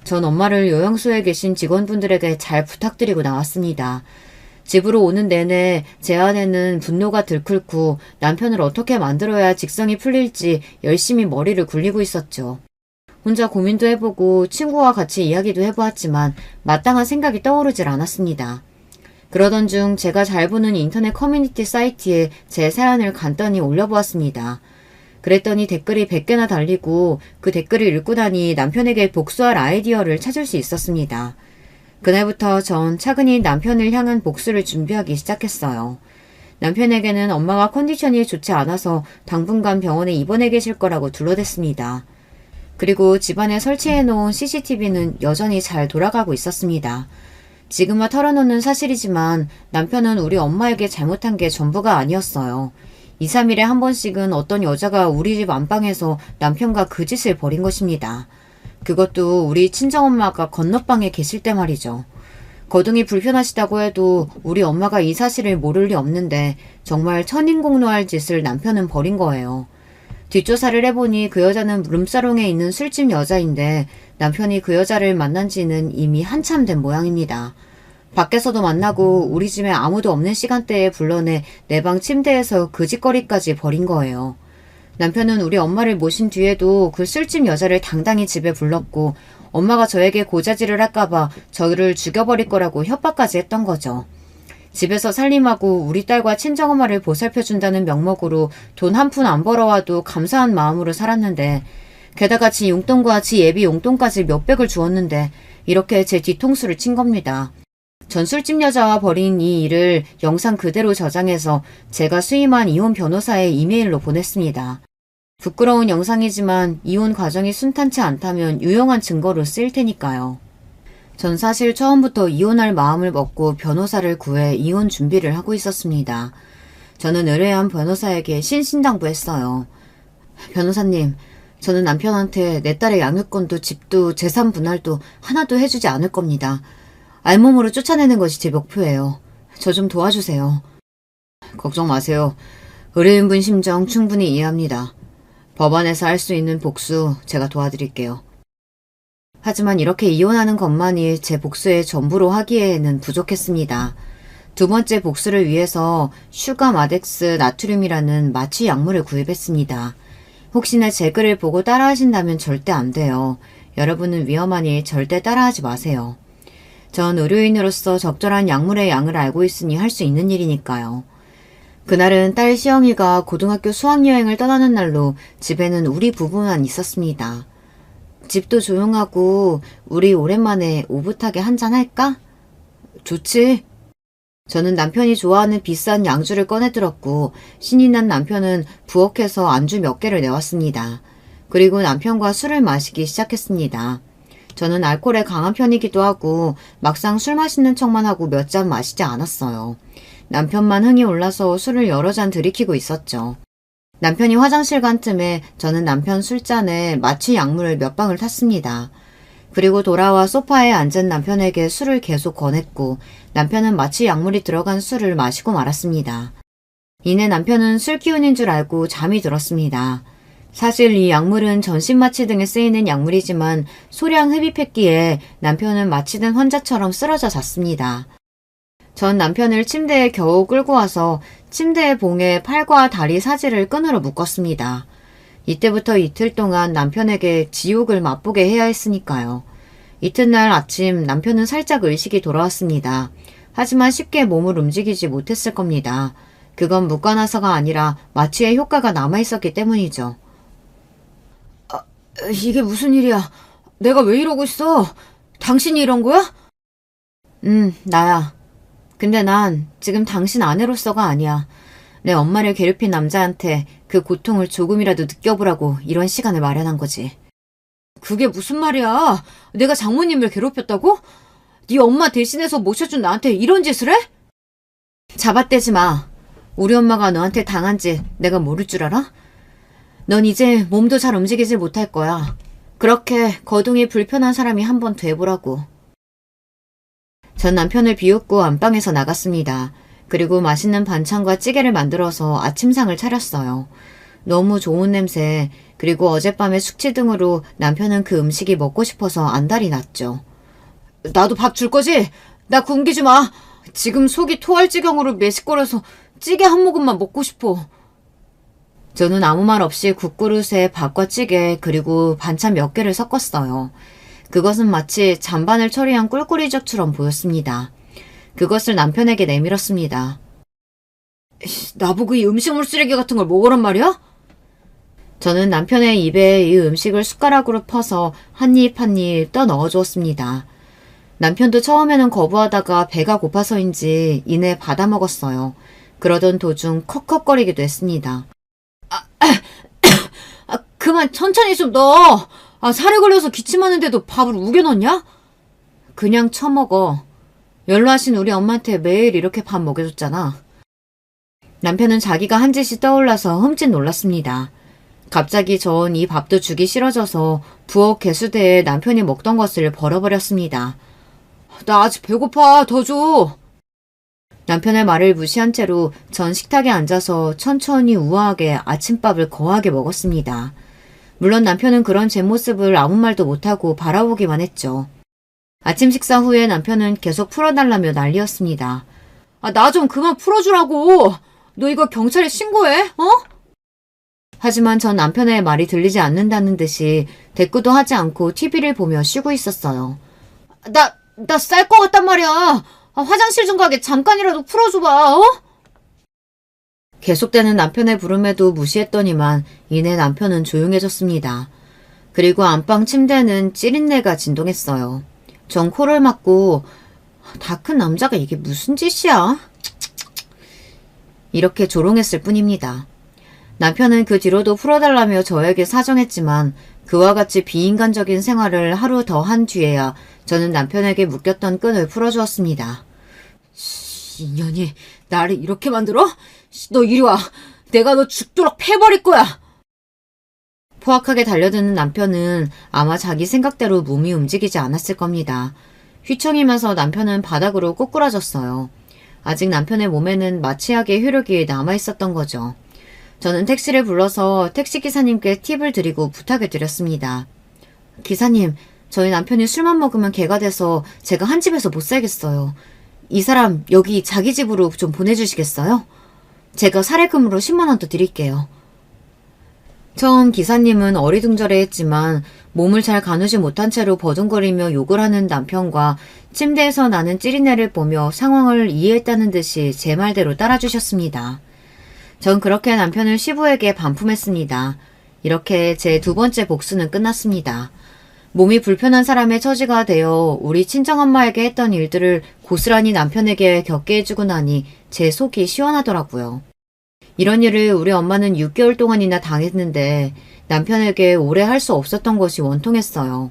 전 엄마를 요양소에 계신 직원분들에게 잘 부탁드리고 나왔습니다. 집으로 오는 내내 제 안에는 분노가 들끓고 남편을 어떻게 만들어야 직성이 풀릴지 열심히 머리를 굴리고 있었죠. 혼자 고민도 해보고 친구와 같이 이야기도 해보았지만 마땅한 생각이 떠오르질 않았습니다. 그러던 중 제가 잘 보는 인터넷 커뮤니티 사이트에 제 사연을 간단히 올려보았습니다. 그랬더니 댓글이 100개나 달리고 그 댓글을 읽고 나니 남편에게 복수할 아이디어를 찾을 수 있었습니다. 그날부터 전 차근히 남편을 향한 복수를 준비하기 시작했어요. 남편에게는 엄마가 컨디션이 좋지 않아서 당분간 병원에 입원해 계실 거라고 둘러댔습니다. 그리고 집안에 설치해놓은 CCTV는 여전히 잘 돌아가고 있었습니다. 지금와 털어놓는 사실이지만 남편은 우리 엄마에게 잘못한 게 전부가 아니었어요. 2, 3일에 한 번씩은 어떤 여자가 우리 집 안방에서 남편과 그 짓을 벌인 것입니다. 그것도 우리 친정엄마가 건너방에 계실 때 말이죠. 거동이 불편하시다고 해도 우리 엄마가 이 사실을 모를 리 없는데 정말 천인공노할 짓을 남편은 벌인 거예요. 뒷조사를 해보니 그 여자는 룸사롱에 있는 술집 여자인데 남편이 그 여자를 만난 지는 이미 한참 된 모양입니다. 밖에서도 만나고 우리 집에 아무도 없는 시간대에 불러내 내 방 침대에서 그 짓거리까지 벌인 거예요. 남편은 우리 엄마를 모신 뒤에도 그 술집 여자를 당당히 집에 불렀고 엄마가 저에게 고자질을 할까봐 저를 죽여버릴 거라고 협박까지 했던 거죠. 집에서 살림하고 우리 딸과 친정엄마를 보살펴준다는 명목으로 돈 한 푼 안 벌어와도 감사한 마음으로 살았는데 게다가 지 용돈과 지 예비 용돈까지 몇백을 주었는데 이렇게 제 뒤통수를 친 겁니다. 전 술집 여자와 벌인 이 일을 영상 그대로 저장해서 제가 수임한 이혼 변호사에 이메일로 보냈습니다. 부끄러운 영상이지만 이혼 과정이 순탄치 않다면 유용한 증거로 쓰일 테니까요. 전 사실 처음부터 이혼할 마음을 먹고 변호사를 구해 이혼 준비를 하고 있었습니다. 저는 의뢰한 변호사에게 신신당부했어요. 변호사님, 저는 남편한테 내 딸의 양육권도 집도 재산 분할도 하나도 해주지 않을 겁니다. 알몸으로 쫓아내는 것이 제 목표예요. 저 좀 도와주세요. 걱정 마세요. 의뢰인분 심정 충분히 이해합니다. 법원에서 할 수 있는 복수 제가 도와드릴게요. 하지만 이렇게 이혼하는 것만이 제 복수의 전부로 하기에는 부족했습니다. 두 번째 복수를 위해서 슈가마덱스 나트륨이라는 마취 약물을 구입했습니다. 혹시나 제 글을 보고 따라하신다면 절대 안 돼요. 여러분은 위험하니 절대 따라하지 마세요. 전 의료인으로서 적절한 약물의 양을 알고 있으니 할 수 있는 일이니까요. 그날은 딸 시영이가 고등학교 수학여행을 떠나는 날로 집에는 우리 부부만 있었습니다. 집도 조용하고 우리 오랜만에 오붓하게 한잔 할까? 좋지. 저는 남편이 좋아하는 비싼 양주를 꺼내들었고 신이 난 남편은 부엌에서 안주 몇 개를 내왔습니다. 그리고 남편과 술을 마시기 시작했습니다. 저는 알코올에 강한 편이기도 하고 막상 술 마시는 척만 하고 몇 잔 마시지 않았어요. 남편만 흥이 올라서 술을 여러 잔 들이키고 있었죠. 남편이 화장실 간 틈에 저는 남편 술잔에 마취 약물을 몇 방울 탔습니다. 그리고 돌아와 소파에 앉은 남편에게 술을 계속 권했고 남편은 마취 약물이 들어간 술을 마시고 말았습니다. 이내 남편은 술 기운인 줄 알고 잠이 들었습니다. 사실 이 약물은 전신마취 등에 쓰이는 약물이지만 소량 흡입했기에 남편은 마취된 환자처럼 쓰러져 잤습니다. 전 남편을 침대에 겨우 끌고 와서 침대 봉에 팔과 다리 사지를 끈으로 묶었습니다. 이때부터 이틀 동안 남편에게 지옥을 맛보게 해야 했으니까요. 이튿날 아침 남편은 살짝 의식이 돌아왔습니다. 하지만 쉽게 몸을 움직이지 못했을 겁니다. 그건 묶어놔서가 아니라 마취의 효과가 남아있었기 때문이죠. 이게 무슨 일이야? 내가 왜 이러고 있어? 당신이 이런 거야? 나야. 근데 난 지금 당신 아내로서가 아니야. 내 엄마를 괴롭힌 남자한테 그 고통을 조금이라도 느껴보라고 이런 시간을 마련한 거지. 그게 무슨 말이야? 내가 장모님을 괴롭혔다고? 네 엄마 대신해서 모셔준 나한테 이런 짓을 해? 잡아떼지 마. 우리 엄마가 너한테 당한 짓 내가 모를 줄 알아? 넌 이제 몸도 잘 움직이질 못할 거야. 그렇게 거동이 불편한 사람이 한 번 돼보라고. 전 남편을 비웃고 안방에서 나갔습니다. 그리고 맛있는 반찬과 찌개를 만들어서 아침상을 차렸어요. 너무 좋은 냄새, 그리고 어젯밤의 숙취 등으로 남편은 그 음식이 먹고 싶어서 안달이 났죠. 나도 밥 줄 거지? 나 굶기지 마. 지금 속이 토할 지경으로 메식거려서 찌개 한 모금만 먹고 싶어. 저는 아무 말 없이 국그릇에 밥과 찌개 그리고 반찬 몇 개를 섞었어요. 그것은 마치 잔반을 처리한 꿀꿀이젓처럼 보였습니다. 그것을 남편에게 내밀었습니다. 나보고 이 음식물 쓰레기 같은 걸 먹으란 말이야? 저는 남편의 입에 이 음식을 숟가락으로 퍼서 한 입 한 입 떠 넣어주었습니다. 남편도 처음에는 거부하다가 배가 고파서인지 이내 받아 먹었어요. 그러던 도중 컥컥거리기도 했습니다. 그만 천천히 좀 넣어. 살에 걸려서 기침하는데도 밥을 우겨 넣냐? 그냥 처먹어. 연로하신 우리 엄마한테 매일 이렇게 밥 먹여줬잖아. 남편은 자기가 한 짓이 떠올라서 흠칫 놀랐습니다. 갑자기 전 이 밥도 주기 싫어져서 부엌 개수대에 남편이 먹던 것을 버려버렸습니다. 나 아직 배고파. 더 줘. 남편의 말을 무시한 채로 전 식탁에 앉아서 천천히 우아하게 아침밥을 거하게 먹었습니다. 물론 남편은 그런 제 모습을 아무 말도 못하고 바라보기만 했죠. 아침 식사 후에 남편은 계속 풀어달라며 난리였습니다. 나 좀 그만 풀어주라고. 너 이거 경찰에 신고해? 어? 하지만 전 남편의 말이 들리지 않는다는 듯이 대꾸도 하지 않고 TV를 보며 쉬고 있었어요. 나 쌀 것 같단 말이야. 화장실 좀 가게 잠깐이라도 풀어줘봐. 어? 계속되는 남편의 부름에도 무시했더니만 이내 남편은 조용해졌습니다. 그리고 안방 침대는 찌린내가 진동했어요. 전 코를 막고 다 큰 남자가 이게 무슨 짓이야? 이렇게 조롱했을 뿐입니다. 남편은 그 뒤로도 풀어달라며 저에게 사정했지만 그와 같이 비인간적인 생활을 하루 더 한 뒤에야 저는 남편에게 묶였던 끈을 풀어주었습니다. 인연이 나를 이렇게 만들어? 너 이리 와. 내가 너 죽도록 패버릴 거야. 포악하게 달려드는 남편은 아마 자기 생각대로 몸이 움직이지 않았을 겁니다. 휘청이면서 남편은 바닥으로 꼬꾸라졌어요. 아직 남편의 몸에는 마취약의 효력이 남아있었던 거죠. 저는 택시를 불러서 택시기사님께 팁을 드리고 부탁을 드렸습니다. 기사님, 저희 남편이 술만 먹으면 개가 돼서 제가 한 집에서 못 살겠어요. 이 사람 여기 자기 집으로 좀 보내주시겠어요? 제가 사례금으로 10만 원 더 드릴게요. 처음 기사님은 어리둥절해했지만 몸을 잘 가누지 못한 채로 버둥거리며 욕을 하는 남편과 침대에서 나는 찌린내를 보며 상황을 이해했다는 듯이 제 말대로 따라주셨습니다. 전 그렇게 남편을 시부에게 반품했습니다. 이렇게 제 두 번째 복수는 끝났습니다. 몸이 불편한 사람의 처지가 되어 우리 친정엄마에게 했던 일들을 고스란히 남편에게 겪게 해주고 나니 제 속이 시원하더라고요. 이런 일을 우리 엄마는 6개월 동안이나 당했는데 남편에게 오래 할 수 없었던 것이 원통했어요.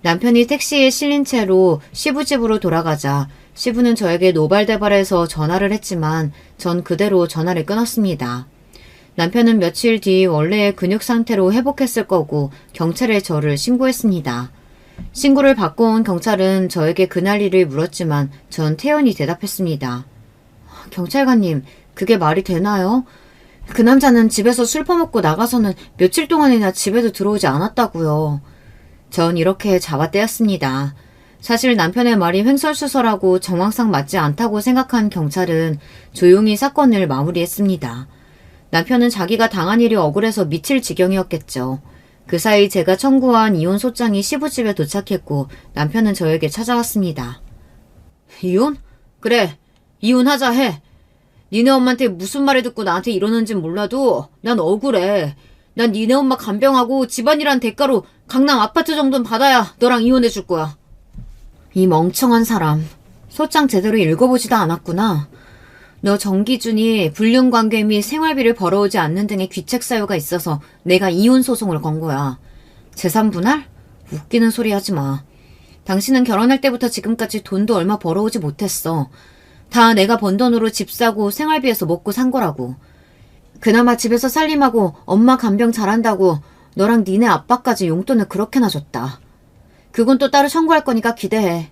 남편이 택시에 실린 채로 시부집으로 돌아가자 시부는 저에게 노발대발해서 전화를 했지만 전 그대로 전화를 끊었습니다. 남편은 며칠 뒤 원래의 근육 상태로 회복했을 거고 경찰에 저를 신고했습니다. 신고를 받고 온 경찰은 저에게 그날 일을 물었지만 전 태연히 대답했습니다. 경찰관님, 그게 말이 되나요? 그 남자는 집에서 술 퍼먹고 나가서는 며칠 동안이나 집에도 들어오지 않았다고요. 전 이렇게 잡아떼었습니다. 사실 남편의 말이 횡설수설하고 정황상 맞지 않다고 생각한 경찰은 조용히 사건을 마무리했습니다. 남편은 자기가 당한 일이 억울해서 미칠 지경이었겠죠. 그 사이 제가 청구한 이혼 소장이 시부집에 도착했고 남편은 저에게 찾아왔습니다. 이혼? 그래, 이혼하자 해. 니네 엄마한테 무슨 말을 듣고 나한테 이러는진 몰라도 난 억울해. 난 니네 엄마 간병하고 집안이란 대가로 강남 아파트 정도는 받아야 너랑 이혼해 줄 거야. 이 멍청한 사람. 소장 제대로 읽어보지도 않았구나. 너 정기준이 불륜관계 및 생활비를 벌어오지 않는 등의 귀책 사유가 있어서 내가 이혼 소송을 건 거야. 재산 분할? 웃기는 소리 하지 마. 당신은 결혼할 때부터 지금까지 돈도 얼마 벌어오지 못했어. 다 내가 번 돈으로 집 사고 생활비에서 먹고 산 거라고. 그나마 집에서 살림하고 엄마 간병 잘한다고 너랑 니네 아빠까지 용돈을 그렇게나 줬다. 그건 또 따로 청구할 거니까 기대해.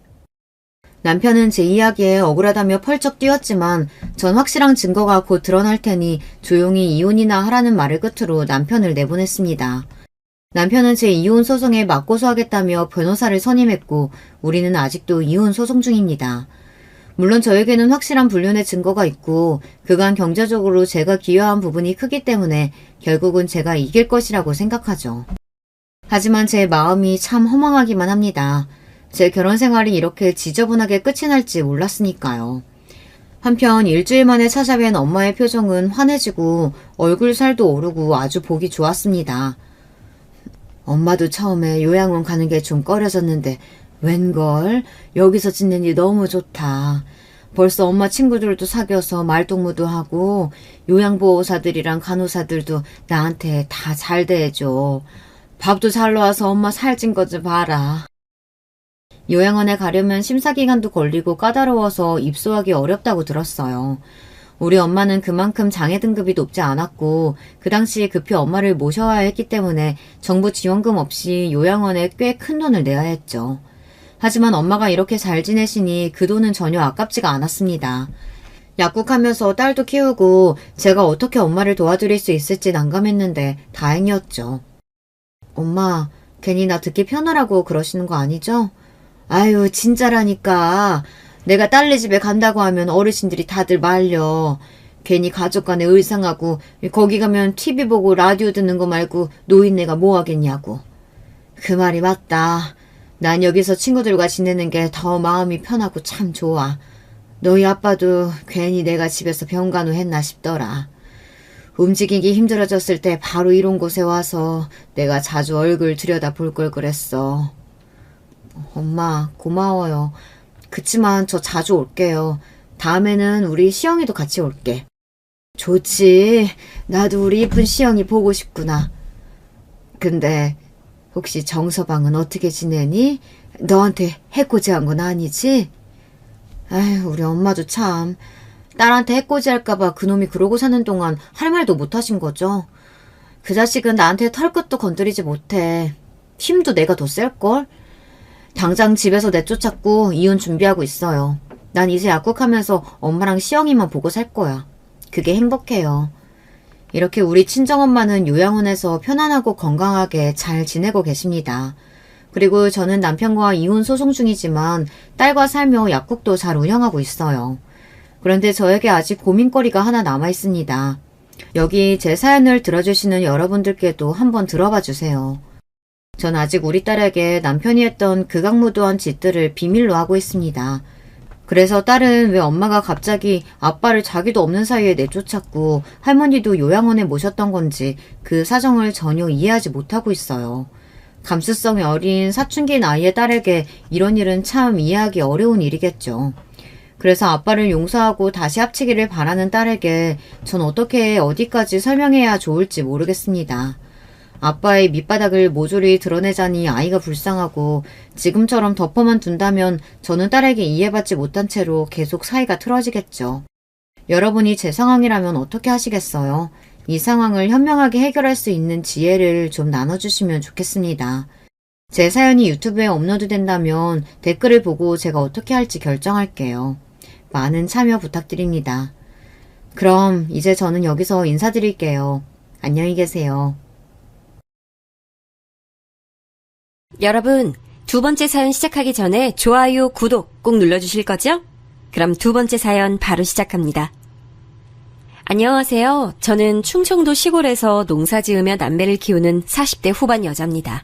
남편은 제 이야기에 억울하다며 펄쩍 뛰었지만 전 확실한 증거가 곧 드러날 테니 조용히 이혼이나 하라는 말을 끝으로 남편을 내보냈습니다. 남편은 제 이혼 소송에 맞고소하겠다며 변호사를 선임했고 우리는 아직도 이혼 소송 중입니다. 물론 저에게는 확실한 불륜의 증거가 있고 그간 경제적으로 제가 기여한 부분이 크기 때문에 결국은 제가 이길 것이라고 생각하죠. 하지만 제 마음이 참 허망하기만 합니다. 제 결혼 생활이 이렇게 지저분하게 끝이 날지 몰랐으니까요. 한편 일주일 만에 찾아뵌 엄마의 표정은 환해지고 얼굴 살도 오르고 아주 보기 좋았습니다. 엄마도 처음에 요양원 가는 게 좀 꺼려졌는데 웬걸? 여기서 지내니 너무 좋다. 벌써 엄마 친구들도 사귀어서 말동무도 하고 요양보호사들이랑 간호사들도 나한테 다 잘 대해줘. 밥도 잘 나와서 엄마 살찐 것 좀 봐라. 요양원에 가려면 심사기간도 걸리고 까다로워서 입소하기 어렵다고 들었어요. 우리 엄마는 그만큼 장애 등급이 높지 않았고 그 당시 급히 엄마를 모셔와야 했기 때문에 정부 지원금 없이 요양원에 꽤 큰 돈을 내야 했죠. 하지만 엄마가 이렇게 잘 지내시니 그 돈은 전혀 아깝지가 않았습니다. 약국하면서 딸도 키우고 제가 어떻게 엄마를 도와드릴 수 있을지 난감했는데 다행이었죠. 엄마, 괜히 나 듣기 편하라고 그러시는 거 아니죠? 아유, 진짜라니까. 내가 딸네 집에 간다고 하면 어르신들이 다들 말려. 괜히 가족 간에 의상하고 거기 가면 TV 보고 라디오 듣는 거 말고 노인네가 뭐 하겠냐고. 그 말이 맞다. 난 여기서 친구들과 지내는 게 더 마음이 편하고 참 좋아. 너희 아빠도 괜히 내가 집에서 병간호 했나 싶더라. 움직이기 힘들어졌을 때 바로 이런 곳에 와서 내가 자주 얼굴 들여다볼 걸 그랬어. 엄마, 고마워요. 그치만 저 자주 올게요. 다음에는 우리 시영이도 같이 올게. 좋지. 나도 우리 이쁜 시영이 보고 싶구나. 근데 혹시 정서방은 어떻게 지내니? 너한테 해코지한 건 아니지? 아휴, 우리 엄마도 참. 딸한테 해코지할까봐 그놈이 그러고 사는 동안 할 말도 못하신 거죠. 그 자식은 나한테 털끝도 건드리지 못해. 힘도 내가 더 셀걸? 당장 집에서 내쫓았고 이혼 준비하고 있어요. 난 이제 약국하면서 엄마랑 시영이만 보고 살 거야. 그게 행복해요. 이렇게 우리 친정엄마는 요양원에서 편안하고 건강하게 잘 지내고 계십니다. 그리고 저는 남편과 이혼 소송 중이지만 딸과 살며 약국도 잘 운영하고 있어요. 그런데 저에게 아직 고민거리가 하나 남아 있습니다. 여기 제 사연을 들어주시는 여러분들께도 한번 들어봐 주세요. 전 아직 우리 딸에게 남편이 했던 극악무도한 짓들을 비밀로 하고 있습니다. 그래서 딸은 왜 엄마가 갑자기 아빠를 자기도 없는 사이에 내쫓았고 할머니도 요양원에 모셨던 건지 그 사정을 전혀 이해하지 못하고 있어요. 감수성이 어린 사춘기 나이의 딸에게 이런 일은 참 이해하기 어려운 일이겠죠. 그래서 아빠를 용서하고 다시 합치기를 바라는 딸에게 전 어떻게 어디까지 설명해야 좋을지 모르겠습니다. 아빠의 밑바닥을 모조리 드러내자니 아이가 불쌍하고 지금처럼 덮어만 둔다면 저는 딸에게 이해받지 못한 채로 계속 사이가 틀어지겠죠. 여러분이 제 상황이라면 어떻게 하시겠어요? 이 상황을 현명하게 해결할 수 있는 지혜를 좀 나눠주시면 좋겠습니다. 제 사연이 유튜브에 업로드 된다면 댓글을 보고 제가 어떻게 할지 결정할게요. 많은 참여 부탁드립니다. 그럼 이제 저는 여기서 인사드릴게요. 안녕히 계세요. 여러분, 두 번째 사연 시작하기 전에 좋아요, 구독 꼭 눌러주실 거죠? 그럼 두 번째 사연 바로 시작합니다. 안녕하세요. 저는 충청도 시골에서 농사 지으며 남매를 키우는 40대 후반 여자입니다.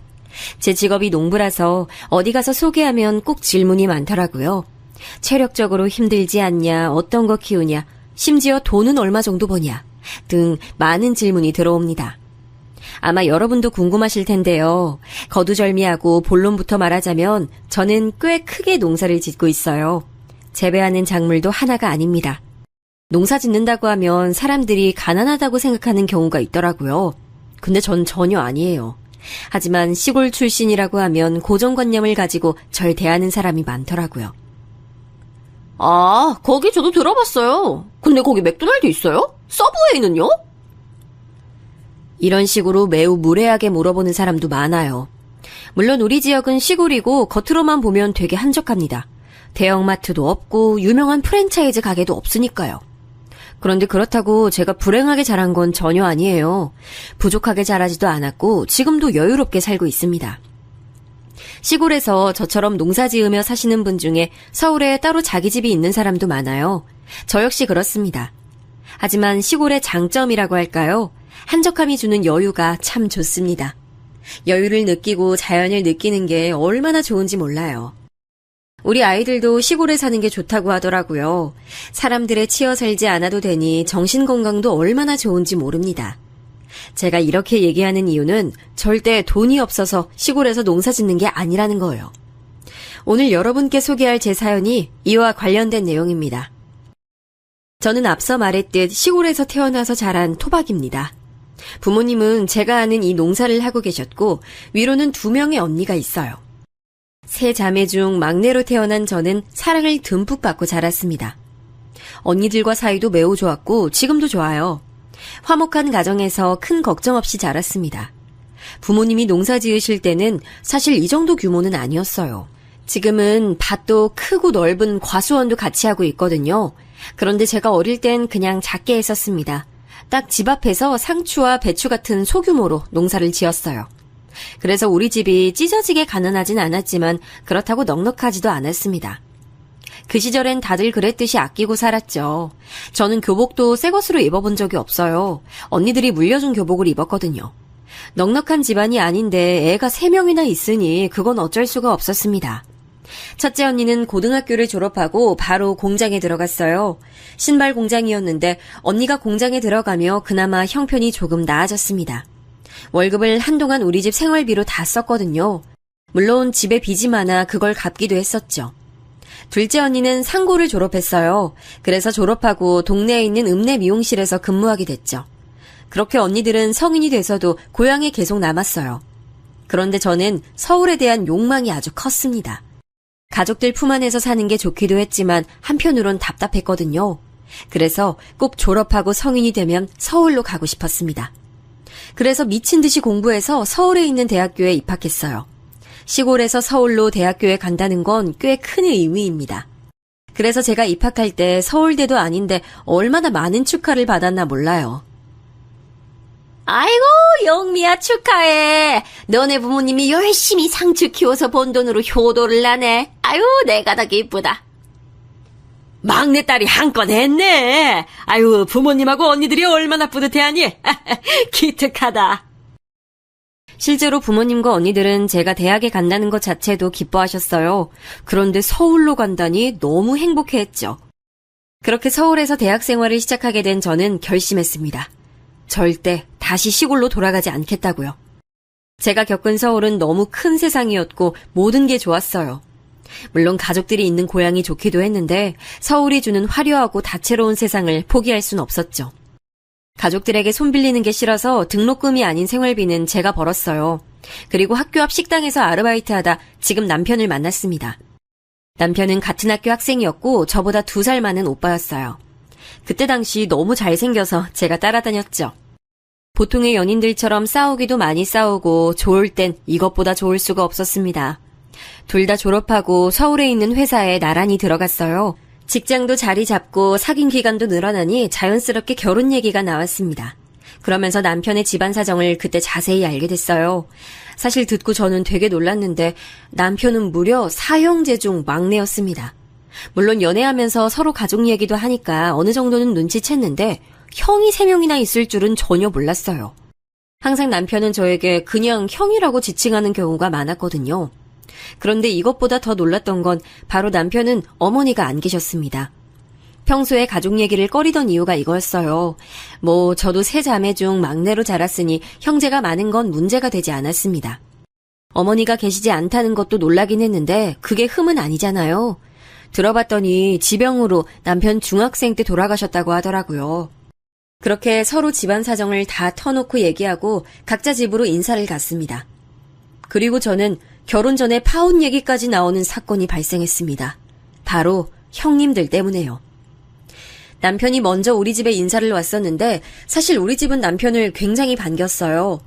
제 직업이 농부라서 어디 가서 소개하면 꼭 질문이 많더라고요. 체력적으로 힘들지 않냐, 어떤 거 키우냐, 심지어 돈은 얼마 정도 버냐 등 많은 질문이 들어옵니다. 아마 여러분도 궁금하실 텐데요. 거두절미하고 본론부터 말하자면 저는 꽤 크게 농사를 짓고 있어요. 재배하는 작물도 하나가 아닙니다. 농사 짓는다고 하면 사람들이 가난하다고 생각하는 경우가 있더라고요. 근데 전 전혀 아니에요. 하지만 시골 출신이라고 하면 고정관념을 가지고 절 대하는 사람이 많더라고요. 아, 거기 저도 들어봤어요. 근데 거기 맥도날드 있어요? 서브웨이는요? 이런 식으로 매우 무례하게 물어보는 사람도 많아요. 물론 우리 지역은 시골이고 겉으로만 보면 되게 한적합니다. 대형마트도 없고 유명한 프랜차이즈 가게도 없으니까요. 그런데 그렇다고 제가 불행하게 자란 건 전혀 아니에요. 부족하게 자라지도 않았고 지금도 여유롭게 살고 있습니다. 시골에서 저처럼 농사 지으며 사시는 분 중에 서울에 따로 자기 집이 있는 사람도 많아요. 저 역시 그렇습니다. 하지만 시골의 장점이라고 할까요? 한적함이 주는 여유가 참 좋습니다. 여유를 느끼고 자연을 느끼는 게 얼마나 좋은지 몰라요. 우리 아이들도 시골에 사는 게 좋다고 하더라고요. 사람들에 치여 살지 않아도 되니 정신건강도 얼마나 좋은지 모릅니다. 제가 이렇게 얘기하는 이유는 절대 돈이 없어서 시골에서 농사 짓는 게 아니라는 거예요. 오늘 여러분께 소개할 제 사연이 이와 관련된 내용입니다. 저는 앞서 말했듯 시골에서 태어나서 자란 토박입니다. 부모님은 제가 아는 이 농사를 하고 계셨고 위로는 2명의 언니가 있어요. 3자매 중 막내로 태어난 저는 사랑을 듬뿍 받고 자랐습니다. 언니들과 사이도 매우 좋았고 지금도 좋아요. 화목한 가정에서 큰 걱정 없이 자랐습니다. 부모님이 농사 지으실 때는 사실 이 정도 규모는 아니었어요. 지금은 밭도 크고 넓은 과수원도 같이 하고 있거든요. 그런데 제가 어릴 땐 그냥 작게 했었습니다. 딱 집 앞에서 상추와 배추 같은 소규모로 농사를 지었어요. 그래서 우리 집이 찢어지게 가난하진 않았지만 그렇다고 넉넉하지도 않았습니다. 그 시절엔 다들 그랬듯이 아끼고 살았죠. 저는 교복도 새 것으로 입어본 적이 없어요. 언니들이 물려준 교복을 입었거든요. 넉넉한 집안이 아닌데 애가 3명이나 있으니 그건 어쩔 수가 없었습니다. 첫째 언니는 고등학교를 졸업하고 바로 공장에 들어갔어요. 신발 공장이었는데 언니가 공장에 들어가며 그나마 형편이 조금 나아졌습니다. 월급을 한동안 우리 집 생활비로 다 썼거든요. 물론 집에 빚이 많아 그걸 갚기도 했었죠. 둘째 언니는 상고를 졸업했어요. 그래서 졸업하고 동네에 있는 읍내 미용실에서 근무하게 됐죠. 그렇게 언니들은 성인이 돼서도 고향에 계속 남았어요. 그런데 저는 서울에 대한 욕망이 아주 컸습니다. 가족들 품 안에서 사는 게 좋기도 했지만 한편으론 답답했거든요. 그래서 꼭 졸업하고 성인이 되면 서울로 가고 싶었습니다. 그래서 미친 듯이 공부해서 서울에 있는 대학교에 입학했어요. 시골에서 서울로 대학교에 간다는 건 꽤 큰 의미입니다. 그래서 제가 입학할 때 서울대도 아닌데 얼마나 많은 축하를 받았나 몰라요. 아이고, 영미야 축하해. 너네 부모님이 열심히 상추 키워서 번 돈으로 효도를 나네. 아유, 내가 다 기쁘다. 막내딸이 한건 했네. 아유, 부모님하고 언니들이 얼마나 뿌듯해하니. 기특하다. 실제로 부모님과 언니들은 제가 대학에 간다는 것 자체도 기뻐하셨어요. 그런데 서울로 간다니 너무 행복해했죠. 그렇게 서울에서 대학 생활을 시작하게 된 저는 결심했습니다. 절대 다시 시골로 돌아가지 않겠다고요. 제가 겪은 서울은 너무 큰 세상이었고 모든 게 좋았어요. 물론 가족들이 있는 고향이 좋기도 했는데 서울이 주는 화려하고 다채로운 세상을 포기할 순 없었죠. 가족들에게 손 빌리는 게 싫어서 등록금이 아닌 생활비는 제가 벌었어요. 그리고 학교 앞 식당에서 아르바이트하다 지금 남편을 만났습니다. 남편은 같은 학교 학생이었고 저보다 2살 많은 오빠였어요. 그때 당시 너무 잘생겨서 제가 따라다녔죠. 보통의 연인들처럼 싸우기도 많이 싸우고 좋을 땐 이것보다 좋을 수가 없었습니다. 둘 다 졸업하고 서울에 있는 회사에 나란히 들어갔어요. 직장도 자리 잡고 사귄 기간도 늘어나니 자연스럽게 결혼 얘기가 나왔습니다. 그러면서 남편의 집안 사정을 그때 자세히 알게 됐어요. 사실 듣고 저는 되게 놀랐는데 남편은 무려 4형제 중 막내였습니다. 물론 연애하면서 서로 가족 얘기도 하니까 어느 정도는 눈치챘는데 형이 3명이나 있을 줄은 전혀 몰랐어요. 항상 남편은 저에게 그냥 형이라고 지칭하는 경우가 많았거든요. 그런데 이것보다 더 놀랐던 건 바로 남편은 어머니가 안 계셨습니다. 평소에 가족 얘기를 꺼리던 이유가 이거였어요. 저도 3자매 중 막내로 자랐으니 형제가 많은 건 문제가 되지 않았습니다. 어머니가 계시지 않다는 것도 놀라긴 했는데 그게 흠은 아니잖아요. 들어봤더니 지병으로 남편 중학생 때 돌아가셨다고 하더라고요. 그렇게 서로 집안 사정을 다 터놓고 얘기하고 각자 집으로 인사를 갔습니다. 그리고 저는 결혼 전에 파혼 얘기까지 나오는 사건이 발생했습니다. 바로 형님들 때문에요. 남편이 먼저 우리 집에 인사를 왔었는데 사실 우리 집은 남편을 굉장히 반겼어요.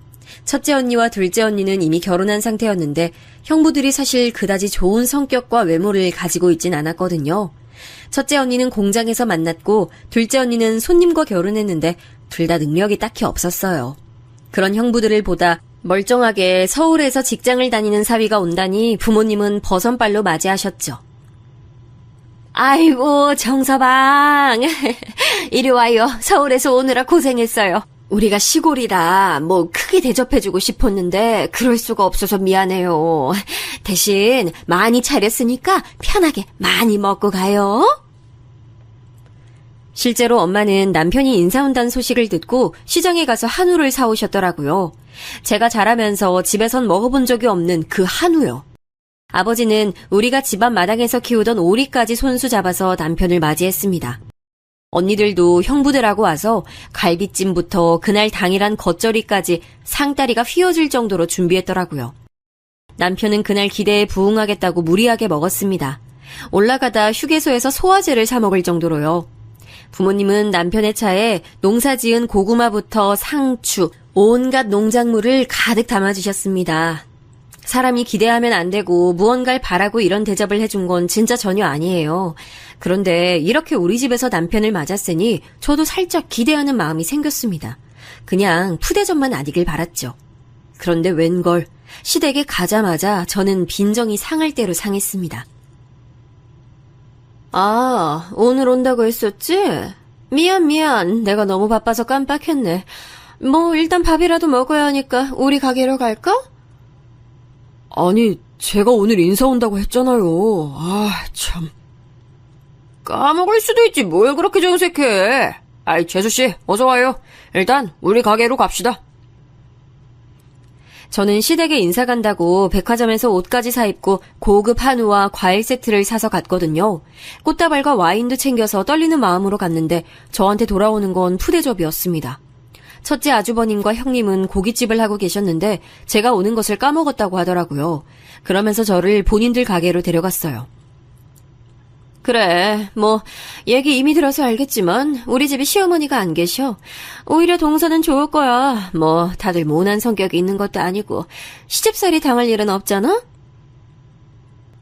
첫째 언니와 둘째 언니는 이미 결혼한 상태였는데 형부들이 사실 그다지 좋은 성격과 외모를 가지고 있진 않았거든요. 첫째 언니는 공장에서 만났고 둘째 언니는 손님과 결혼했는데 둘 다 능력이 딱히 없었어요. 그런 형부들을 보다 멀쩡하게 서울에서 직장을 다니는 사위가 온다니 부모님은 버선발로 맞이하셨죠. 아이고 정서방 이리 와요. 서울에서 오느라 고생했어요. 우리가 시골이라 크게 대접해주고 싶었는데 그럴 수가 없어서 미안해요. 대신 많이 차렸으니까 편하게 많이 먹고 가요. 실제로 엄마는 남편이 인사 온다는 소식을 듣고 시장에 가서 한우를 사오셨더라고요. 제가 자라면서 집에선 먹어본 적이 없는 그 한우요. 아버지는 우리가 집안 마당에서 키우던 오리까지 손수 잡아서 남편을 맞이했습니다. 언니들도 형부들하고 와서 갈비찜부터 그날 당일한 겉절이까지 상다리가 휘어질 정도로 준비했더라고요. 남편은 그날 기대에 부응하겠다고 무리하게 먹었습니다. 올라가다 휴게소에서 소화제를 사 먹을 정도로요. 부모님은 남편의 차에 농사지은 고구마부터 상추, 온갖 농작물을 가득 담아주셨습니다. 사람이 기대하면 안 되고 무언가를 바라고 이런 대접을 해준 건 진짜 전혀 아니에요. 그런데 이렇게 우리 집에서 남편을 맞았으니 저도 살짝 기대하는 마음이 생겼습니다. 그냥 푸대접만 아니길 바랐죠. 그런데 웬걸 시댁에 가자마자 저는 빈정이 상할 대로 상했습니다. 아, 오늘 온다고 했었지? 미안. 내가 너무 바빠서 깜빡했네. 일단 밥이라도 먹어야 하니까 우리 가게로 갈까? 아니, 제가 오늘 인사 온다고 했잖아요. 참. 까먹을 수도 있지 뭘 그렇게 정색해. 재수씨, 어서 와요. 일단 우리 가게로 갑시다. 저는 시댁에 인사 간다고 백화점에서 옷까지 사입고 고급 한우와 과일 세트를 사서 갔거든요. 꽃다발과 와인도 챙겨서 떨리는 마음으로 갔는데 저한테 돌아오는 건 푸대접이었습니다. 첫째 아주버님과 형님은 고깃집을 하고 계셨는데 제가 오는 것을 까먹었다고 하더라고요. 그러면서 저를 본인들 가게로 데려갔어요. 그래, 얘기 이미 들어서 알겠지만 우리 집에 시어머니가 안 계셔. 오히려 동서는 좋을 거야. 다들 모난 성격이 있는 것도 아니고 시집살이 당할 일은 없잖아?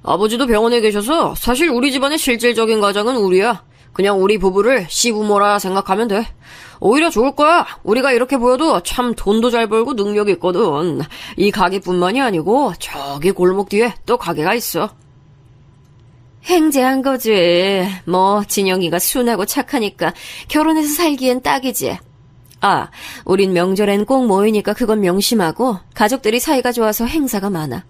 아버지도 병원에 계셔서 사실 우리 집안의 실질적인 가장은 우리야. 그냥 우리 부부를 시부모라 생각하면 돼. 오히려 좋을 거야. 우리가 이렇게 보여도 참 돈도 잘 벌고 능력이 있거든. 이 가게뿐만이 아니고 저기 골목 뒤에 또 가게가 있어. 횡재한 거지. 진영이가 순하고 착하니까 결혼해서 살기엔 딱이지. 아, 우린 명절엔 꼭 모이니까 그건 명심하고 가족들이 사이가 좋아서 행사가 많아.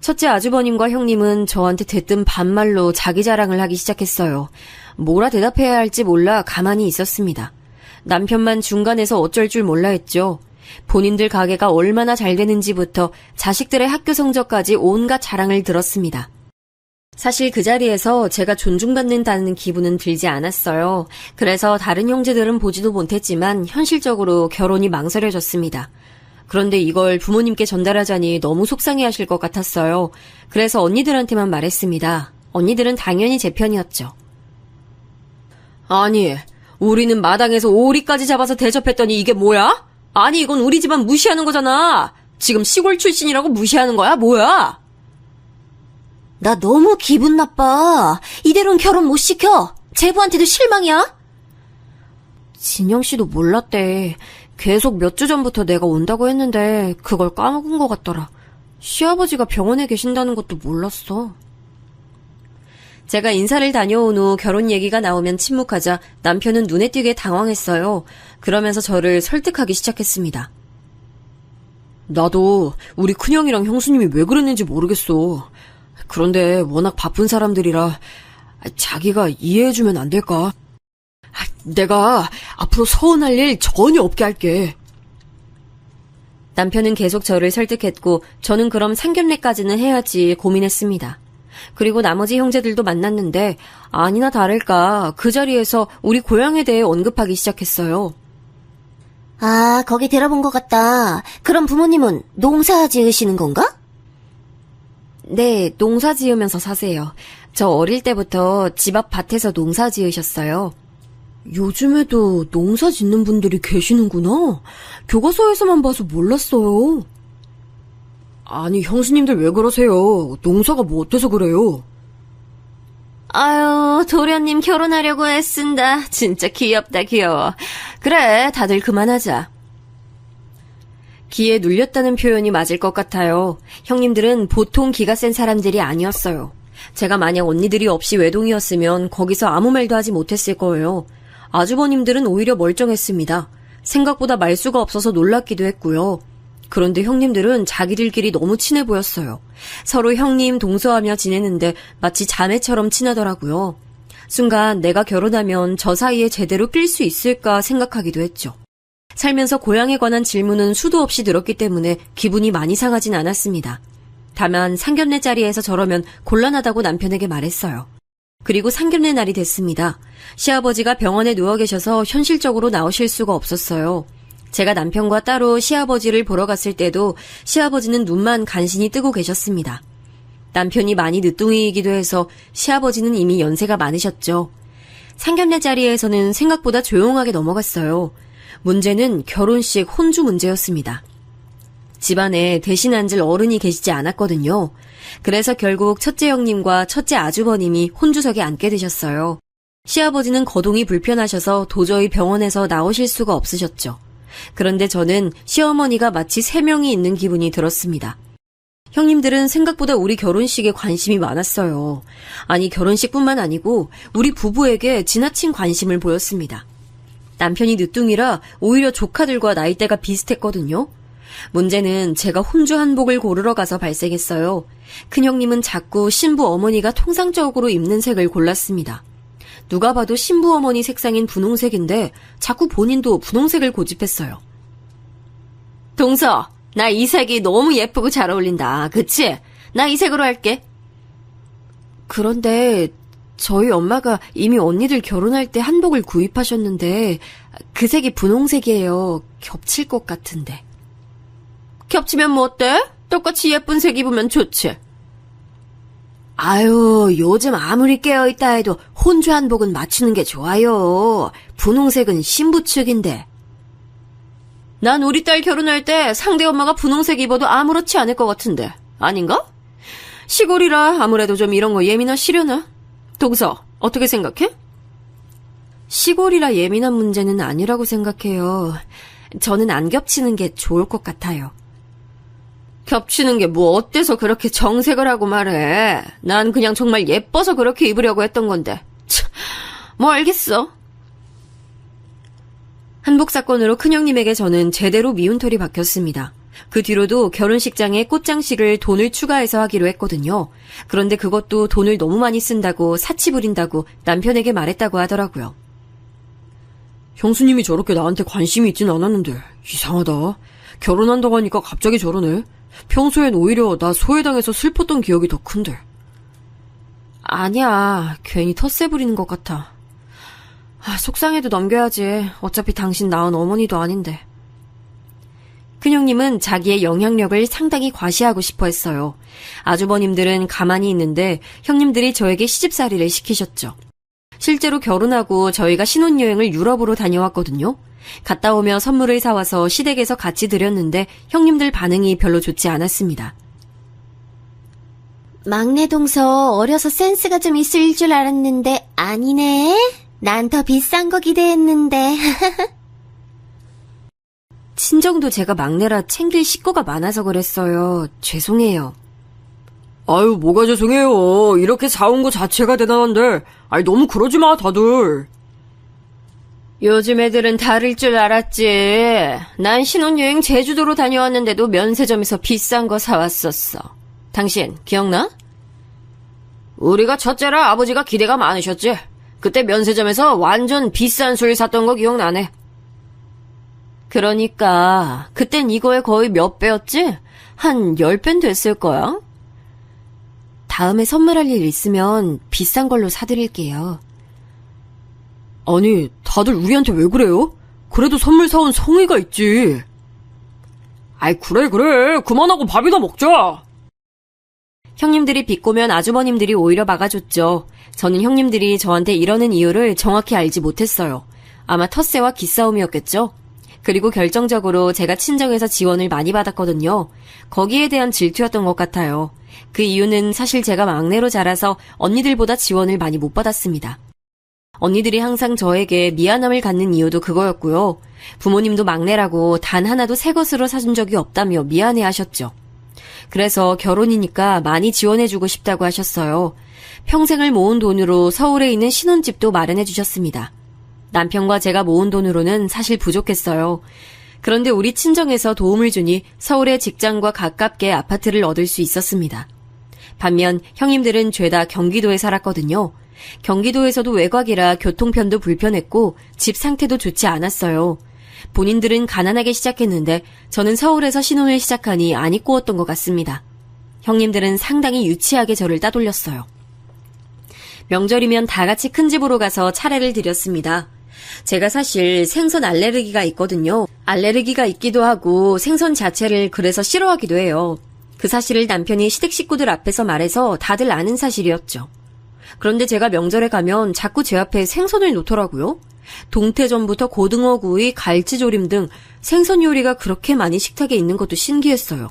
첫째 아주버님과 형님은 저한테 대뜸 반말로 자기 자랑을 하기 시작했어요. 뭐라 대답해야 할지 몰라 가만히 있었습니다. 남편만 중간에서 어쩔 줄 몰라 했죠. 본인들 가게가 얼마나 잘 되는지부터 자식들의 학교 성적까지 온갖 자랑을 들었습니다. 사실 그 자리에서 제가 존중받는다는 기분은 들지 않았어요. 그래서 다른 형제들은 보지도 못했지만 현실적으로 결혼이 망설여졌습니다. 그런데 이걸 부모님께 전달하자니 너무 속상해하실 것 같았어요. 그래서 언니들한테만 말했습니다. 언니들은 당연히 제 편이었죠. 아니, 우리는 마당에서 오리까지 잡아서 대접했더니 이게 뭐야? 아니, 이건 우리 집안 무시하는 거잖아. 지금 시골 출신이라고 무시하는 거야? 뭐야? 나 너무 기분 나빠. 이대로는 결혼 못 시켜. 제부한테도 실망이야. 진영 씨도 몰랐대. 계속 몇 주 전부터 내가 온다고 했는데 그걸 까먹은 것 같더라. 시아버지가 병원에 계신다는 것도 몰랐어. 제가 인사를 다녀온 후 결혼 얘기가 나오면 침묵하자 남편은 눈에 띄게 당황했어요. 그러면서 저를 설득하기 시작했습니다. 나도 우리 큰형이랑 형수님이 왜 그랬는지 모르겠어. 그런데 워낙 바쁜 사람들이라 자기가 이해해주면 안 될까? 내가 앞으로 서운할 일 전혀 없게 할게. 남편은 계속 저를 설득했고 저는 그럼 상견례까지는 해야지 고민했습니다. 그리고 나머지 형제들도 만났는데 아니나 다를까 그 자리에서 우리 고향에 대해 언급하기 시작했어요. 아, 거기 들어본 것 같다. 그럼 부모님은 농사 지으시는 건가? 네, 농사 지으면서 사세요. 저 어릴 때부터 집 앞 밭에서 농사 지으셨어요. 요즘에도 농사 짓는 분들이 계시는구나. 교과서에서만 봐서 몰랐어요. 아니, 형수님들 왜 그러세요? 농사가 뭐 어때서 그래요? 아유, 도련님 결혼하려고 애쓴다. 진짜 귀엽다, 귀여워. 그래, 다들 그만하자. 기에 눌렸다는 표현이 맞을 것 같아요. 형님들은 보통 기가 센 사람들이 아니었어요. 제가 만약 언니들이 없이 외동이었으면 거기서 아무 말도 하지 못했을 거예요. 아주버님들은 오히려 멀쩡했습니다. 생각보다 말수가 없어서 놀랍기도 했고요. 그런데 형님들은 자기들끼리 너무 친해 보였어요. 서로 형님, 동서하며 지내는데 마치 자매처럼 친하더라고요. 순간 내가 결혼하면 저 사이에 제대로 낄 수 있을까 생각하기도 했죠. 살면서 고향에 관한 질문은 수도 없이 들었기 때문에 기분이 많이 상하진 않았습니다. 다만 상견례 자리에서 저러면 곤란하다고 남편에게 말했어요. 그리고 상견례 날이 됐습니다. 시아버지가 병원에 누워 계셔서 현실적으로 나오실 수가 없었어요. 제가 남편과 따로 시아버지를 보러 갔을 때도 시아버지는 눈만 간신히 뜨고 계셨습니다. 남편이 많이 늦둥이이기도 해서 시아버지는 이미 연세가 많으셨죠. 상견례 자리에서는 생각보다 조용하게 넘어갔어요. 문제는 결혼식 혼주 문제였습니다. 집안에 대신 앉을 어른이 계시지 않았거든요. 그래서 결국 첫째 형님과 첫째 아주버님이 혼주석에 앉게 되셨어요. 시아버지는 거동이 불편하셔서 도저히 병원에서 나오실 수가 없으셨죠. 그런데 저는 시어머니가 마치 3명이 있는 기분이 들었습니다. 형님들은 생각보다 우리 결혼식에 관심이 많았어요. 아니, 결혼식뿐만 아니고 우리 부부에게 지나친 관심을 보였습니다. 남편이 늦둥이라 오히려 조카들과 나이대가 비슷했거든요. 문제는 제가 혼주 한복을 고르러 가서 발생했어요. 큰형님은 자꾸 신부 어머니가 통상적으로 입는 색을 골랐습니다. 누가 봐도 신부 어머니 색상인 분홍색인데 자꾸 본인도 분홍색을 고집했어요. 동서, 나 이 색이 너무 예쁘고 잘 어울린다. 그치? 나 이 색으로 할게. 그런데 저희 엄마가 이미 언니들 결혼할 때 한복을 구입하셨는데 그 색이 분홍색이에요. 겹칠 것 같은데. 겹치면 뭐 어때? 똑같이 예쁜 색 입으면 좋지. 아유, 요즘 아무리 깨어있다 해도 혼주 한복은 맞추는 게 좋아요. 분홍색은 신부 측인데. 난 우리 딸 결혼할 때 상대 엄마가 분홍색 입어도 아무렇지 않을 것 같은데. 아닌가? 시골이라 아무래도 좀 이런 거 예민하시려나? 동서, 어떻게 생각해? 시골이라 예민한 문제는 아니라고 생각해요. 저는 안 겹치는 게 좋을 것 같아요. 겹치는 게 뭐 어때서 그렇게 정색을 하고 말해. 난 그냥 정말 예뻐서 그렇게 입으려고 했던 건데. 참, 뭐 알겠어. 한복 사건으로 큰형님에게 저는 제대로 미운털이 박혔습니다. 그 뒤로도 결혼식장에 꽃장식을 돈을 추가해서 하기로 했거든요. 그런데 그것도 돈을 너무 많이 쓴다고 사치 부린다고 남편에게 말했다고 하더라고요. 형수님이 저렇게 나한테 관심이 있진 않았는데 이상하다. 결혼한다고 하니까 갑자기 저러네. 평소엔 오히려 나 소외당해서 슬펐던 기억이 더 큰데. 아니야, 괜히 텃세 부리는 것 같아. 속상해도 넘겨야지. 어차피 당신 낳은 어머니도 아닌데. 큰형님은 자기의 영향력을 상당히 과시하고 싶어 했어요. 아주버님들은 가만히 있는데 형님들이 저에게 시집살이를 시키셨죠. 실제로 결혼하고 저희가 신혼여행을 유럽으로 다녀왔거든요. 갔다 오며 선물을 사와서 시댁에서 같이 드렸는데 형님들 반응이 별로 좋지 않았습니다. 막내 동서 어려서 센스가 좀 있을 줄 알았는데 아니네. 난 더 비싼 거 기대했는데. 친정도 제가 막내라 챙길 식구가 많아서 그랬어요. 죄송해요. 아유, 뭐가 죄송해요. 이렇게 사온 거 자체가 대단한데. 아니, 너무 그러지 마, 다들. 요즘 애들은 다를 줄 알았지. 난 신혼여행 제주도로 다녀왔는데도 면세점에서 비싼 거 사왔었어. 당신 기억나? 우리가 첫째라 아버지가 기대가 많으셨지. 그때 면세점에서 완전 비싼 술 샀던 거 기억나네. 그러니까 그땐 이거에 거의 몇 배였지? 한 10배는 됐을 거야. 다음에 선물할 일 있으면 비싼 걸로 사드릴게요. 아니, 다들 우리한테 왜 그래요? 그래도 선물 사온 성의가 있지. 아이, 그래. 그만하고 밥이나 먹자. 형님들이 비꼬면 아주버님들이 오히려 막아줬죠. 저는 형님들이 저한테 이러는 이유를 정확히 알지 못했어요. 아마 텃세와 기싸움이었겠죠. 그리고 결정적으로 제가 친정에서 지원을 많이 받았거든요. 거기에 대한 질투였던 것 같아요. 그 이유는 사실 제가 막내로 자라서 언니들보다 지원을 많이 못 받았습니다. 언니들이 항상 저에게 미안함을 갖는 이유도 그거였고요. 부모님도 막내라고 단 하나도 새 것으로 사준 적이 없다며 미안해하셨죠. 그래서 결혼이니까 많이 지원해주고 싶다고 하셨어요. 평생을 모은 돈으로 서울에 있는 신혼집도 마련해 주셨습니다. 남편과 제가 모은 돈으로는 사실 부족했어요. 그런데 우리 친정에서 도움을 주니 서울의 직장과 가깝게 아파트를 얻을 수 있었습니다. 반면 형님들은 죄다 경기도에 살았거든요. 경기도에서도 외곽이라 교통편도 불편했고 집 상태도 좋지 않았어요. 본인들은 가난하게 시작했는데 저는 서울에서 신혼을 시작하니 안 이꼬웠던 것 같습니다. 형님들은 상당히 유치하게 저를 따돌렸어요. 명절이면 다 같이 큰 집으로 가서 차례를 드렸습니다. 제가 사실 생선 알레르기가 있거든요. 알레르기가 있기도 하고 생선 자체를 그래서 싫어하기도 해요. 그 사실을 남편이 시댁 식구들 앞에서 말해서 다들 아는 사실이었죠. 그런데 제가 명절에 가면 자꾸 제 앞에 생선을 놓더라고요. 동태전부터 고등어구이, 갈치조림 등 생선 요리가 그렇게 많이 식탁에 있는 것도 신기했어요.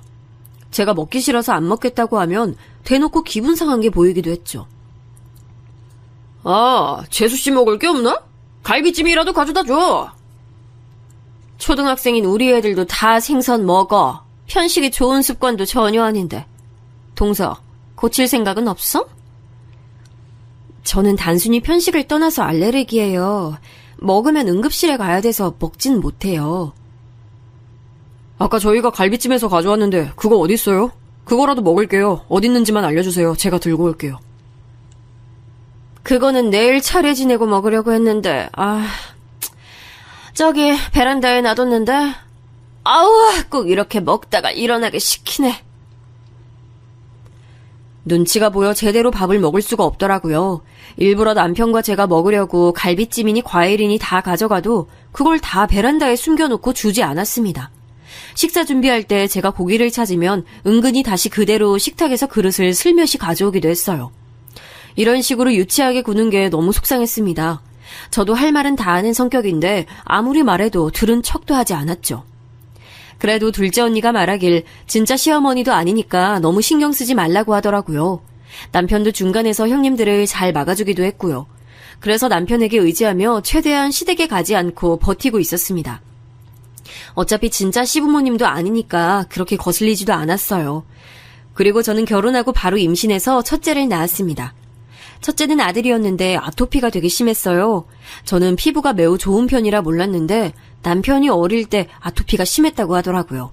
제가 먹기 싫어서 안 먹겠다고 하면 대놓고 기분 상한 게 보이기도 했죠. 아, 재수씨 먹을 게 없나? 갈비찜이라도 가져다 줘. 초등학생인 우리 애들도 다 생선 먹어. 편식이 좋은 습관도 전혀 아닌데. 동서, 고칠 생각은 없어? 저는 단순히 편식을 떠나서 알레르기예요. 먹으면 응급실에 가야 돼서 먹진 못해요. 아까 저희가 갈비찜에서 가져왔는데 그거 어딨어요? 그거라도 먹을게요. 어딨는지만 알려주세요. 제가 들고 올게요. 그거는 내일 차례 지내고 먹으려고 했는데 저기 베란다에 놔뒀는데 꼭 이렇게 먹다가 일어나게 시키네. 눈치가 보여 제대로 밥을 먹을 수가 없더라고요. 일부러 남편과 제가 먹으려고 갈비찜이니 과일이니 다 가져가도 그걸 다 베란다에 숨겨놓고 주지 않았습니다. 식사 준비할 때 제가 고기를 찾으면 은근히 다시 그대로 식탁에서 그릇을 슬며시 가져오기도 했어요. 이런 식으로 유치하게 구는 게 너무 속상했습니다. 저도 할 말은 다 하는 성격인데 아무리 말해도 들은 척도 하지 않았죠. 그래도 둘째 언니가 말하길 진짜 시어머니도 아니니까 너무 신경 쓰지 말라고 하더라고요. 남편도 중간에서 형님들을 잘 막아주기도 했고요. 그래서 남편에게 의지하며 최대한 시댁에 가지 않고 버티고 있었습니다. 어차피 진짜 시부모님도 아니니까 그렇게 거슬리지도 않았어요. 그리고 저는 결혼하고 바로 임신해서 첫째를 낳았습니다. 첫째는 아들이었는데 아토피가 되게 심했어요. 저는 피부가 매우 좋은 편이라 몰랐는데 남편이 어릴 때 아토피가 심했다고 하더라고요.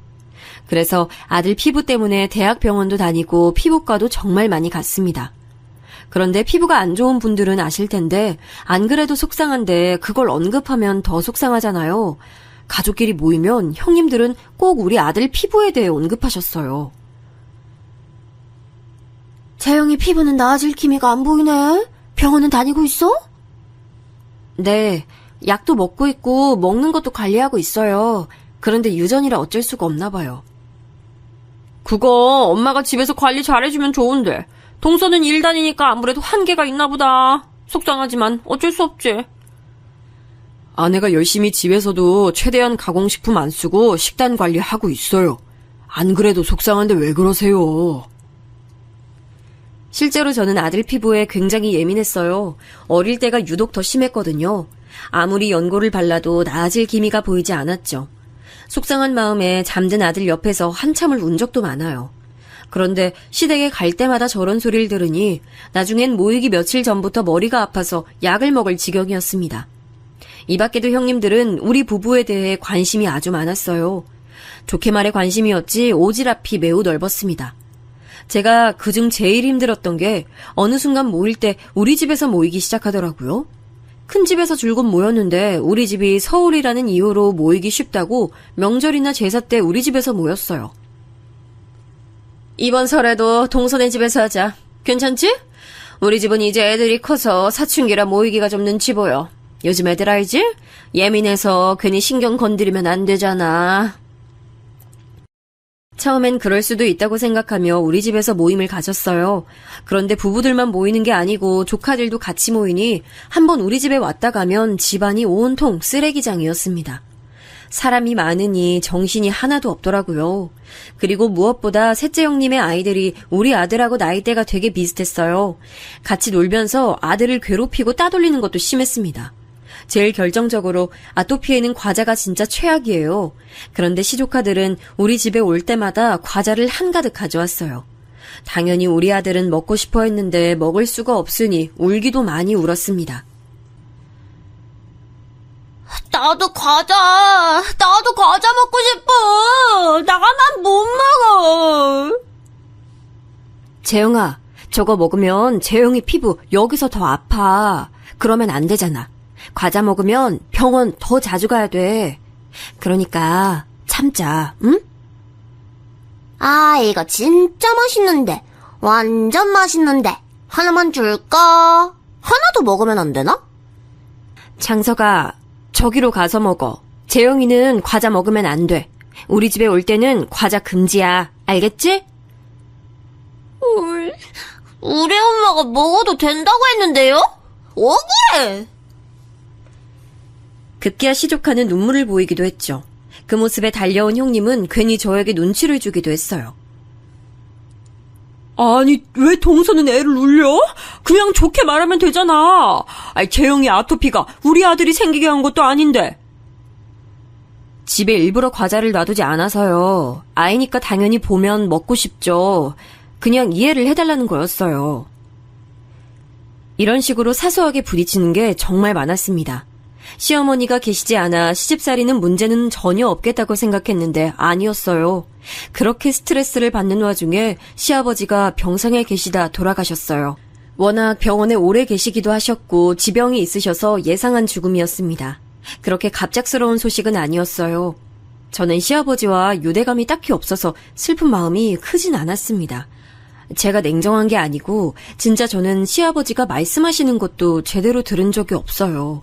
그래서 아들 피부 때문에 대학병원도 다니고 피부과도 정말 많이 갔습니다. 그런데 피부가 안 좋은 분들은 아실 텐데 안 그래도 속상한데 그걸 언급하면 더 속상하잖아요. 가족끼리 모이면 형님들은 꼭 우리 아들 피부에 대해 언급하셨어요. 재영이 피부는 나아질 기미가 안 보이네. 병원은 다니고 있어? 네, 약도 먹고 있고 먹는 것도 관리하고 있어요. 그런데 유전이라 어쩔 수가 없나 봐요. 그거 엄마가 집에서 관리 잘해주면 좋은데 동서는 일 다니니까 아무래도 한계가 있나 보다. 속상하지만 어쩔 수 없지. 아내가 열심히 집에서도 최대한 가공식품 안 쓰고 식단 관리하고 있어요. 안 그래도 속상한데 왜 그러세요? 실제로 저는 아들 피부에 굉장히 예민했어요. 어릴 때가 유독 더 심했거든요. 아무리 연고를 발라도 나아질 기미가 보이지 않았죠. 속상한 마음에 잠든 아들 옆에서 한참을 운 적도 많아요. 그런데 시댁에 갈 때마다 저런 소리를 들으니 나중엔 모이기 며칠 전부터 머리가 아파서 약을 먹을 지경이었습니다. 이 밖에도 형님들은 우리 부부에 대해 관심이 아주 많았어요. 좋게 말해 관심이었지 오지랖이 매우 넓었습니다. 제가 그중 제일 힘들었던 게 어느 순간 모일 때 우리 집에서 모이기 시작하더라고요. 큰 집에서 줄곧 모였는데 우리 집이 서울이라는 이유로 모이기 쉽다고 명절이나 제사 때 우리 집에서 모였어요. 이번 설에도 동서네 집에서 하자. 괜찮지? 우리 집은 이제 애들이 커서 사춘기라 모이기가 좀 눈치 보여. 요즘 애들 알지? 예민해서 괜히 신경 건드리면 안 되잖아. 처음엔 그럴 수도 있다고 생각하며 우리 집에서 모임을 가졌어요. 그런데 부부들만 모이는 게 아니고 조카들도 같이 모이니 한번 우리 집에 왔다 가면 집안이 온통 쓰레기장이었습니다. 사람이 많으니 정신이 하나도 없더라고요. 그리고 무엇보다 셋째 형님의 아이들이 우리 아들하고 나이대가 되게 비슷했어요. 같이 놀면서 아들을 괴롭히고 따돌리는 것도 심했습니다. 제일 결정적으로 아토피에는 과자가 진짜 최악이에요. 그런데 시조카들은 우리 집에 올 때마다 과자를 한가득 가져왔어요. 당연히 우리 아들은 먹고 싶어 했는데 먹을 수가 없으니 울기도 많이 울었습니다. 나도 과자 먹고 싶어. 나만 못 먹어. 재영아, 저거 먹으면 재영이 피부 여기서 더 아파. 그러면 안 되잖아. 과자 먹으면 병원 더 자주 가야 돼. 그러니까 참자, 응? 아, 이거 진짜 맛있는데. 완전 맛있는데. 하나만 줄까? 하나도 먹으면 안 되나? 장서가 저기로 가서 먹어. 재영이는 과자 먹으면 안 돼. 우리 집에 올 때는 과자 금지야. 알겠지? 우리 엄마가 먹어도 된다고 했는데요? 억울해. 급기야 시조카는 눈물을 보이기도 했죠. 그 모습에 달려온 형님은 괜히 저에게 눈치를 주기도 했어요. 아니, 왜 동서는 애를 울려? 그냥 좋게 말하면 되잖아. 아니, 재영이 아토피가 우리 아들이 생기게 한 것도 아닌데. 집에 일부러 과자를 놔두지 않아서요. 아이니까 당연히 보면 먹고 싶죠. 그냥 이해를 해달라는 거였어요. 이런 식으로 사소하게 부딪히는 게 정말 많았습니다. 시어머니가 계시지 않아 시집살이는 문제는 전혀 없겠다고 생각했는데 아니었어요. 그렇게 스트레스를 받는 와중에 시아버지가 병상에 계시다 돌아가셨어요. 워낙 병원에 오래 계시기도 하셨고 지병이 있으셔서 예상한 죽음이었습니다. 그렇게 갑작스러운 소식은 아니었어요. 저는 시아버지와 유대감이 딱히 없어서 슬픈 마음이 크진 않았습니다. 제가 냉정한 게 아니고 진짜 저는 시아버지가 말씀하시는 것도 제대로 들은 적이 없어요.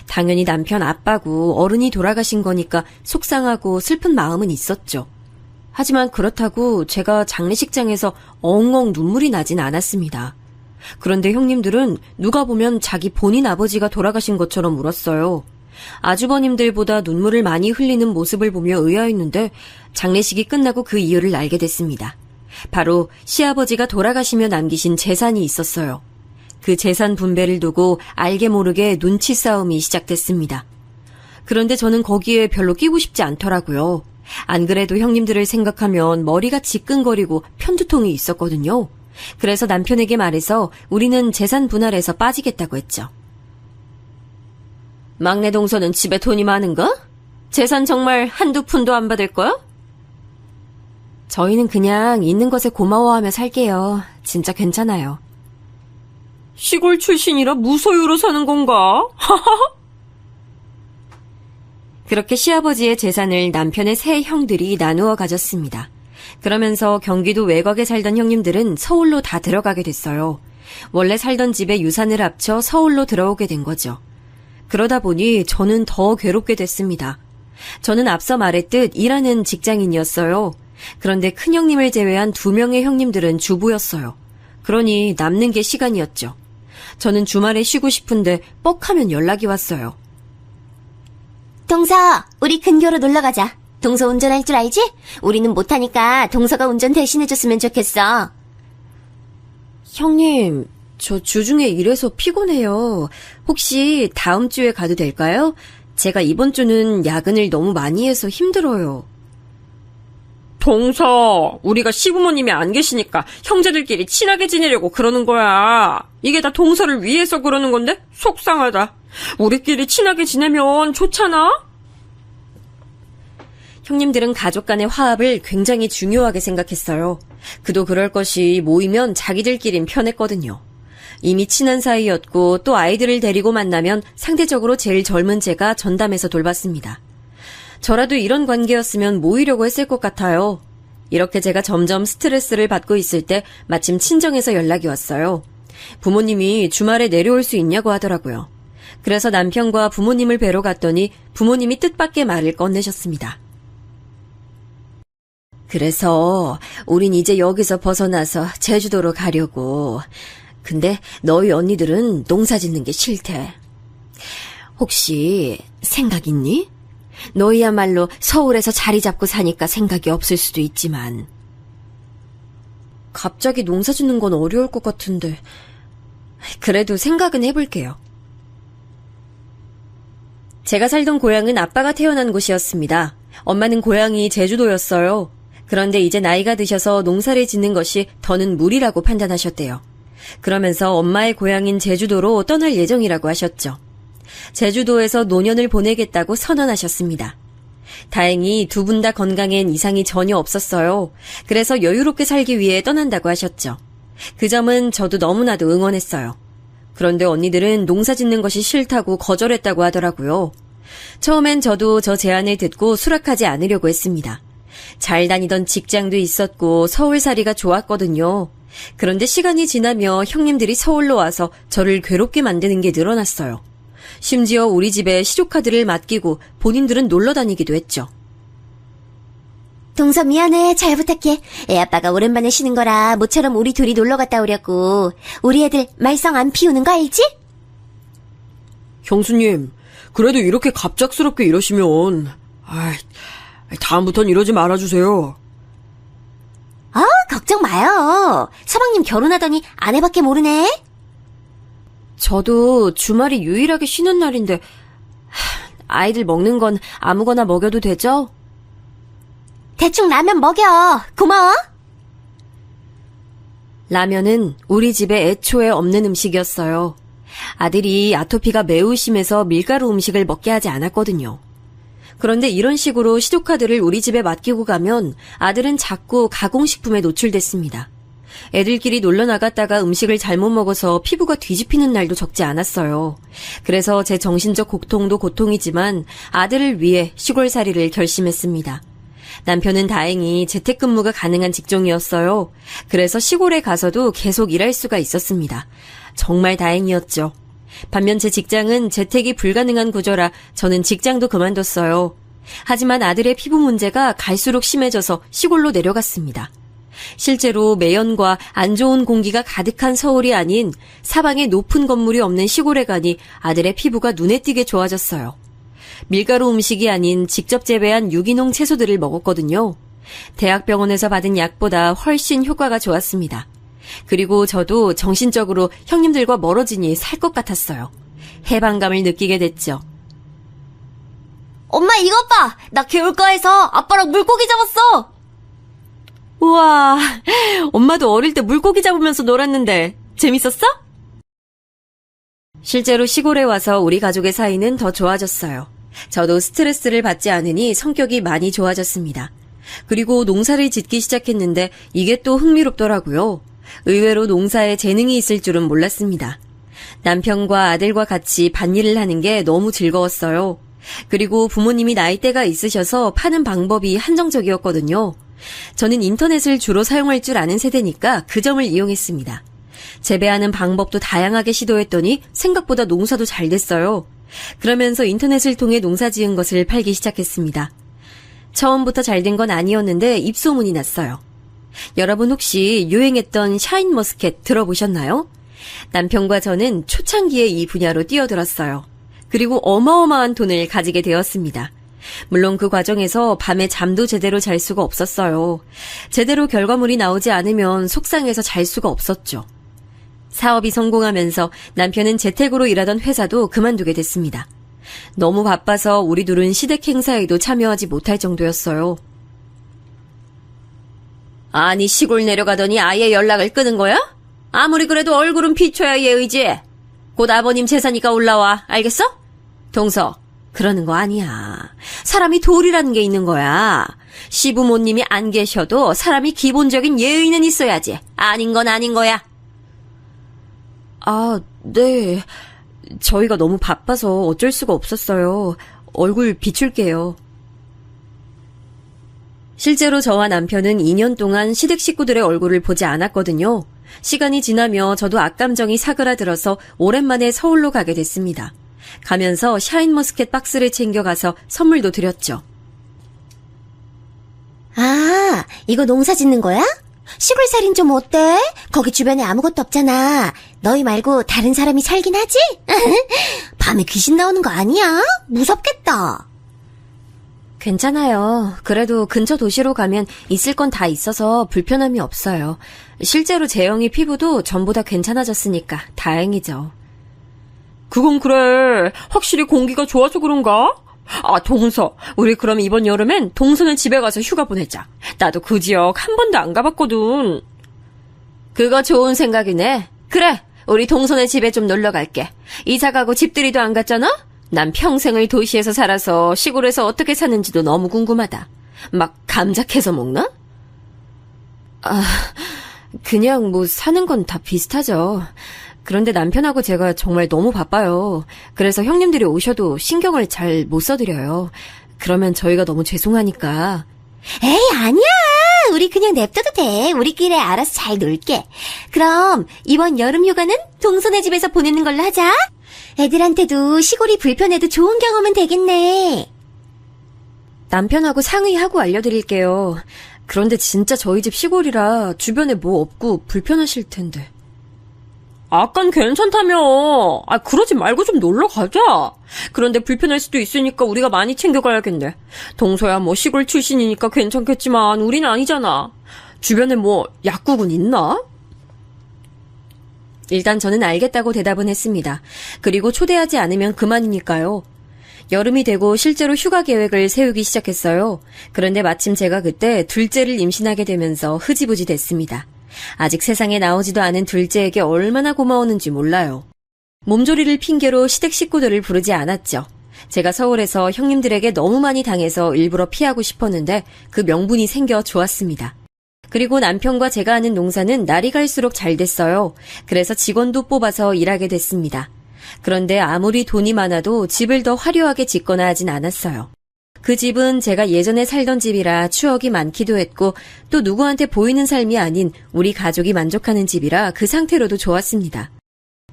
당연히 남편 아빠고 어른이 돌아가신 거니까 속상하고 슬픈 마음은 있었죠. 하지만 그렇다고 제가 장례식장에서 엉엉 눈물이 나진 않았습니다. 그런데 형님들은 누가 보면 자기 본인 아버지가 돌아가신 것처럼 울었어요. 아주버님들보다 눈물을 많이 흘리는 모습을 보며 의아했는데 장례식이 끝나고 그 이유를 알게 됐습니다. 바로 시아버지가 돌아가시며 남기신 재산이 있었어요. 그 재산 분배를 두고 알게 모르게 눈치 싸움이 시작됐습니다. 그런데 저는 거기에 별로 끼고 싶지 않더라고요. 안 그래도 형님들을 생각하면 머리가 지끈거리고 편두통이 있었거든요. 그래서 남편에게 말해서 우리는 재산 분할에서 빠지겠다고 했죠. 막내 동서는 집에 돈이 많은가? 재산 정말 한두 푼도 안 받을 거야? 저희는 그냥 있는 것에 고마워하며 살게요. 진짜 괜찮아요. 시골 출신이라 무소유로 사는 건가? 그렇게 시아버지의 재산을 남편의 세 형들이 나누어 가졌습니다. 그러면서 경기도 외곽에 살던 형님들은 서울로 다 들어가게 됐어요. 원래 살던 집에 유산을 합쳐 서울로 들어오게 된 거죠. 그러다 보니 저는 더 괴롭게 됐습니다. 저는 앞서 말했듯 일하는 직장인이었어요. 그런데 큰형님을 제외한 2명의 형님들은 주부였어요. 그러니 남는 게 시간이었죠. 저는 주말에 쉬고 싶은데 뻑하면 연락이 왔어요. 동서, 우리 근교로 놀러 가자. 동서 운전할 줄 알지? 우리는 못하니까 동서가 운전 대신해줬으면 좋겠어. 형님, 저 주중에 일해서 피곤해요. 혹시 다음 주에 가도 될까요? 제가 이번 주는 야근을 너무 많이 해서 힘들어요. 동서, 우리가 시부모님이 안 계시니까 형제들끼리 친하게 지내려고 그러는 거야. 이게 다 동서를 위해서 그러는 건데 속상하다. 우리끼리 친하게 지내면 좋잖아? 형님들은 가족 간의 화합을 굉장히 중요하게 생각했어요. 그도 그럴 것이 모이면 자기들끼린 편했거든요. 이미 친한 사이였고 또 아이들을 데리고 만나면 상대적으로 제일 젊은 제가 전담해서 돌봤습니다. 저라도 이런 관계였으면 모이려고 했을 것 같아요. 이렇게 제가 점점 스트레스를 받고 있을 때 마침 친정에서 연락이 왔어요. 부모님이 주말에 내려올 수 있냐고 하더라고요. 그래서 남편과 부모님을 뵈러 갔더니 부모님이 뜻밖의 말을 꺼내셨습니다. 그래서 우린 이제 여기서 벗어나서 제주도로 가려고. 근데 너희 언니들은 농사 짓는 게 싫대. 혹시 생각 있니? 너희야말로 서울에서 자리 잡고 사니까 생각이 없을 수도 있지만. 갑자기 농사 짓는 건 어려울 것 같은데. 그래도 생각은 해볼게요. 제가 살던 고향은 아빠가 태어난 곳이었습니다. 엄마는 고향이 제주도였어요. 그런데 이제 나이가 드셔서 농사를 짓는 것이 더는 무리라고 판단하셨대요. 그러면서 엄마의 고향인 제주도로 떠날 예정이라고 하셨죠. 제주도에서 노년을 보내겠다고 선언하셨습니다. 다행히 두 분 다 건강엔 이상이 전혀 없었어요. 그래서 여유롭게 살기 위해 떠난다고 하셨죠. 그 점은 저도 너무나도 응원했어요. 그런데 언니들은 농사 짓는 것이 싫다고 거절했다고 하더라고요. 처음엔 저도 저 제안을 듣고 수락하지 않으려고 했습니다. 잘 다니던 직장도 있었고 서울살이가 좋았거든요. 그런데 시간이 지나며 형님들이 서울로 와서 저를 괴롭게 만드는 게 늘어났어요. 심지어 우리 집에 시조카드를 맡기고 본인들은 놀러 다니기도 했죠. 동서 미안해. 잘 부탁해. 애아빠가 오랜만에 쉬는 거라 모처럼 우리 둘이 놀러 갔다 오려고. 우리 애들 말썽 안 피우는 거 알지? 형수님, 그래도 이렇게 갑작스럽게 이러시면 다음부턴 이러지 말아주세요. 걱정 마요. 서방님 결혼하더니 아내밖에 모르네. 저도 주말이 유일하게 쉬는 날인데 아이들 먹는 건 아무거나 먹여도 되죠? 대충 라면 먹여. 고마워. 라면은 우리 집에 애초에 없는 음식이었어요. 아들이 아토피가 매우 심해서 밀가루 음식을 먹게 하지 않았거든요. 그런데 이런 식으로 시조카드를 우리 집에 맡기고 가면 아들은 자꾸 가공식품에 노출됐습니다. 애들끼리 놀러 나갔다가 음식을 잘못 먹어서 피부가 뒤집히는 날도 적지 않았어요. 그래서 제 정신적 고통도 고통이지만 아들을 위해 시골살이를 결심했습니다. 남편은 다행히 재택근무가 가능한 직종이었어요. 그래서 시골에 가서도 계속 일할 수가 있었습니다. 정말 다행이었죠. 반면 제 직장은 재택이 불가능한 구조라 저는 직장도 그만뒀어요. 하지만 아들의 피부 문제가 갈수록 심해져서 시골로 내려갔습니다. 실제로 매연과 안 좋은 공기가 가득한 서울이 아닌 사방에 높은 건물이 없는 시골에 가니 아들의 피부가 눈에 띄게 좋아졌어요. 밀가루 음식이 아닌 직접 재배한 유기농 채소들을 먹었거든요. 대학병원에서 받은 약보다 훨씬 효과가 좋았습니다. 그리고 저도 정신적으로 형님들과 멀어지니 살 것 같았어요. 해방감을 느끼게 됐죠. 엄마 이것 봐. 나 개울가에서 아빠랑 물고기 잡았어. 우와, 엄마도 어릴 때 물고기 잡으면서 놀았는데 재밌었어? 실제로 시골에 와서 우리 가족의 사이는 더 좋아졌어요. 저도 스트레스를 받지 않으니 성격이 많이 좋아졌습니다. 그리고 농사를 짓기 시작했는데 이게 또 흥미롭더라고요. 의외로 농사에 재능이 있을 줄은 몰랐습니다. 남편과 아들과 같이 밭일을 하는 게 너무 즐거웠어요. 그리고 부모님이 나이대가 있으셔서 파는 방법이 한정적이었거든요. 저는 인터넷을 주로 사용할 줄 아는 세대니까 그 점을 이용했습니다. 재배하는 방법도 다양하게 시도했더니 생각보다 농사도 잘 됐어요. 그러면서 인터넷을 통해 농사 지은 것을 팔기 시작했습니다. 처음부터 잘 된 건 아니었는데 입소문이 났어요. 여러분 혹시 유행했던 샤인머스켓 들어보셨나요? 남편과 저는 초창기에 이 분야로 뛰어들었어요. 그리고 어마어마한 돈을 가지게 되었습니다. 물론 그 과정에서 밤에 잠도 제대로 잘 수가 없었어요. 제대로 결과물이 나오지 않으면 속상해서 잘 수가 없었죠. 사업이 성공하면서 남편은 재택으로 일하던 회사도 그만두게 됐습니다. 너무 바빠서 우리 둘은 시댁 행사에도 참여하지 못할 정도였어요. 아니, 시골 내려가더니 아예 연락을 끊은 거야? 아무리 그래도 얼굴은 비춰야 예의지. 곧 아버님 제사니까 올라와. 알겠어? 동서, 그러는 거 아니야. 사람이 도리라는 게 있는 거야. 시부모님이 안 계셔도 사람이 기본적인 예의는 있어야지. 아닌 건 아닌 거야. 아, 네. 저희가 너무 바빠서 어쩔 수가 없었어요. 얼굴 비출게요. 실제로 저와 남편은 2년 동안 시댁 식구들의 얼굴을 보지 않았거든요. 시간이 지나며 저도 악감정이 사그라들어서 오랜만에 서울로 가게 됐습니다. 가면서 샤인머스켓 박스를 챙겨가서 선물도 드렸죠. 아, 이거 농사 짓는 거야? 시골살인 좀 어때? 거기 주변에 아무것도 없잖아. 너희 말고 다른 사람이 살긴 하지? 밤에 귀신 나오는 거 아니야? 무섭겠다. 괜찮아요. 그래도 근처 도시로 가면 있을 건 다 있어서 불편함이 없어요. 실제로 재영이 피부도 전보다 괜찮아졌으니까 다행이죠. 그건 그래. 확실히 공기가 좋아서 그런가? 아, 동서. 우리 그럼 이번 여름엔 동서네 집에 가서 휴가 보내자. 나도 그 지역 한 번도 안 가봤거든. 그거 좋은 생각이네. 그래, 우리 동서네 집에 좀 놀러 갈게. 이사 가고 집들이도 안 갔잖아? 난 평생을 도시에서 살아서 시골에서 어떻게 사는지도 너무 궁금하다. 막 감자 캐서 먹나? 그냥 뭐 사는 건 다 비슷하죠. 그런데 남편하고 제가 정말 너무 바빠요. 그래서 형님들이 오셔도 신경을 잘 못 써드려요. 그러면 저희가 너무 죄송하니까. 에이, 아니야. 우리 그냥 냅둬도 돼. 우리끼리 알아서 잘 놀게. 그럼 이번 여름 휴가는 동서네 집에서 보내는 걸로 하자. 애들한테도 시골이 불편해도 좋은 경험은 되겠네. 남편하고 상의하고 알려드릴게요. 그런데 진짜 저희 집 시골이라 주변에 뭐 없고 불편하실 텐데. 아깐 괜찮다며. 아, 그러지 말고 좀 놀러 가자. 그런데 불편할 수도 있으니까 우리가 많이 챙겨가야겠네. 동서야 뭐 시골 출신이니까 괜찮겠지만 우린 아니잖아. 주변에 뭐 약국은 있나? 일단 저는 알겠다고 대답은 했습니다. 그리고 초대하지 않으면 그만이니까요. 여름이 되고 실제로 휴가 계획을 세우기 시작했어요. 그런데 마침 제가 그때 둘째를 임신하게 되면서 흐지부지 됐습니다. 아직 세상에 나오지도 않은 둘째에게 얼마나 고마웠는지 몰라요. 몸조리를 핑계로 시댁 식구들을 부르지 않았죠. 제가 서울에서 형님들에게 너무 많이 당해서 일부러 피하고 싶었는데 그 명분이 생겨 좋았습니다. 그리고 남편과 제가 하는 농사는 날이 갈수록 잘 됐어요. 그래서 직원도 뽑아서 일하게 됐습니다. 그런데 아무리 돈이 많아도 집을 더 화려하게 짓거나 하진 않았어요. 그 집은 제가 예전에 살던 집이라 추억이 많기도 했고 또 누구한테 보이는 삶이 아닌 우리 가족이 만족하는 집이라 그 상태로도 좋았습니다.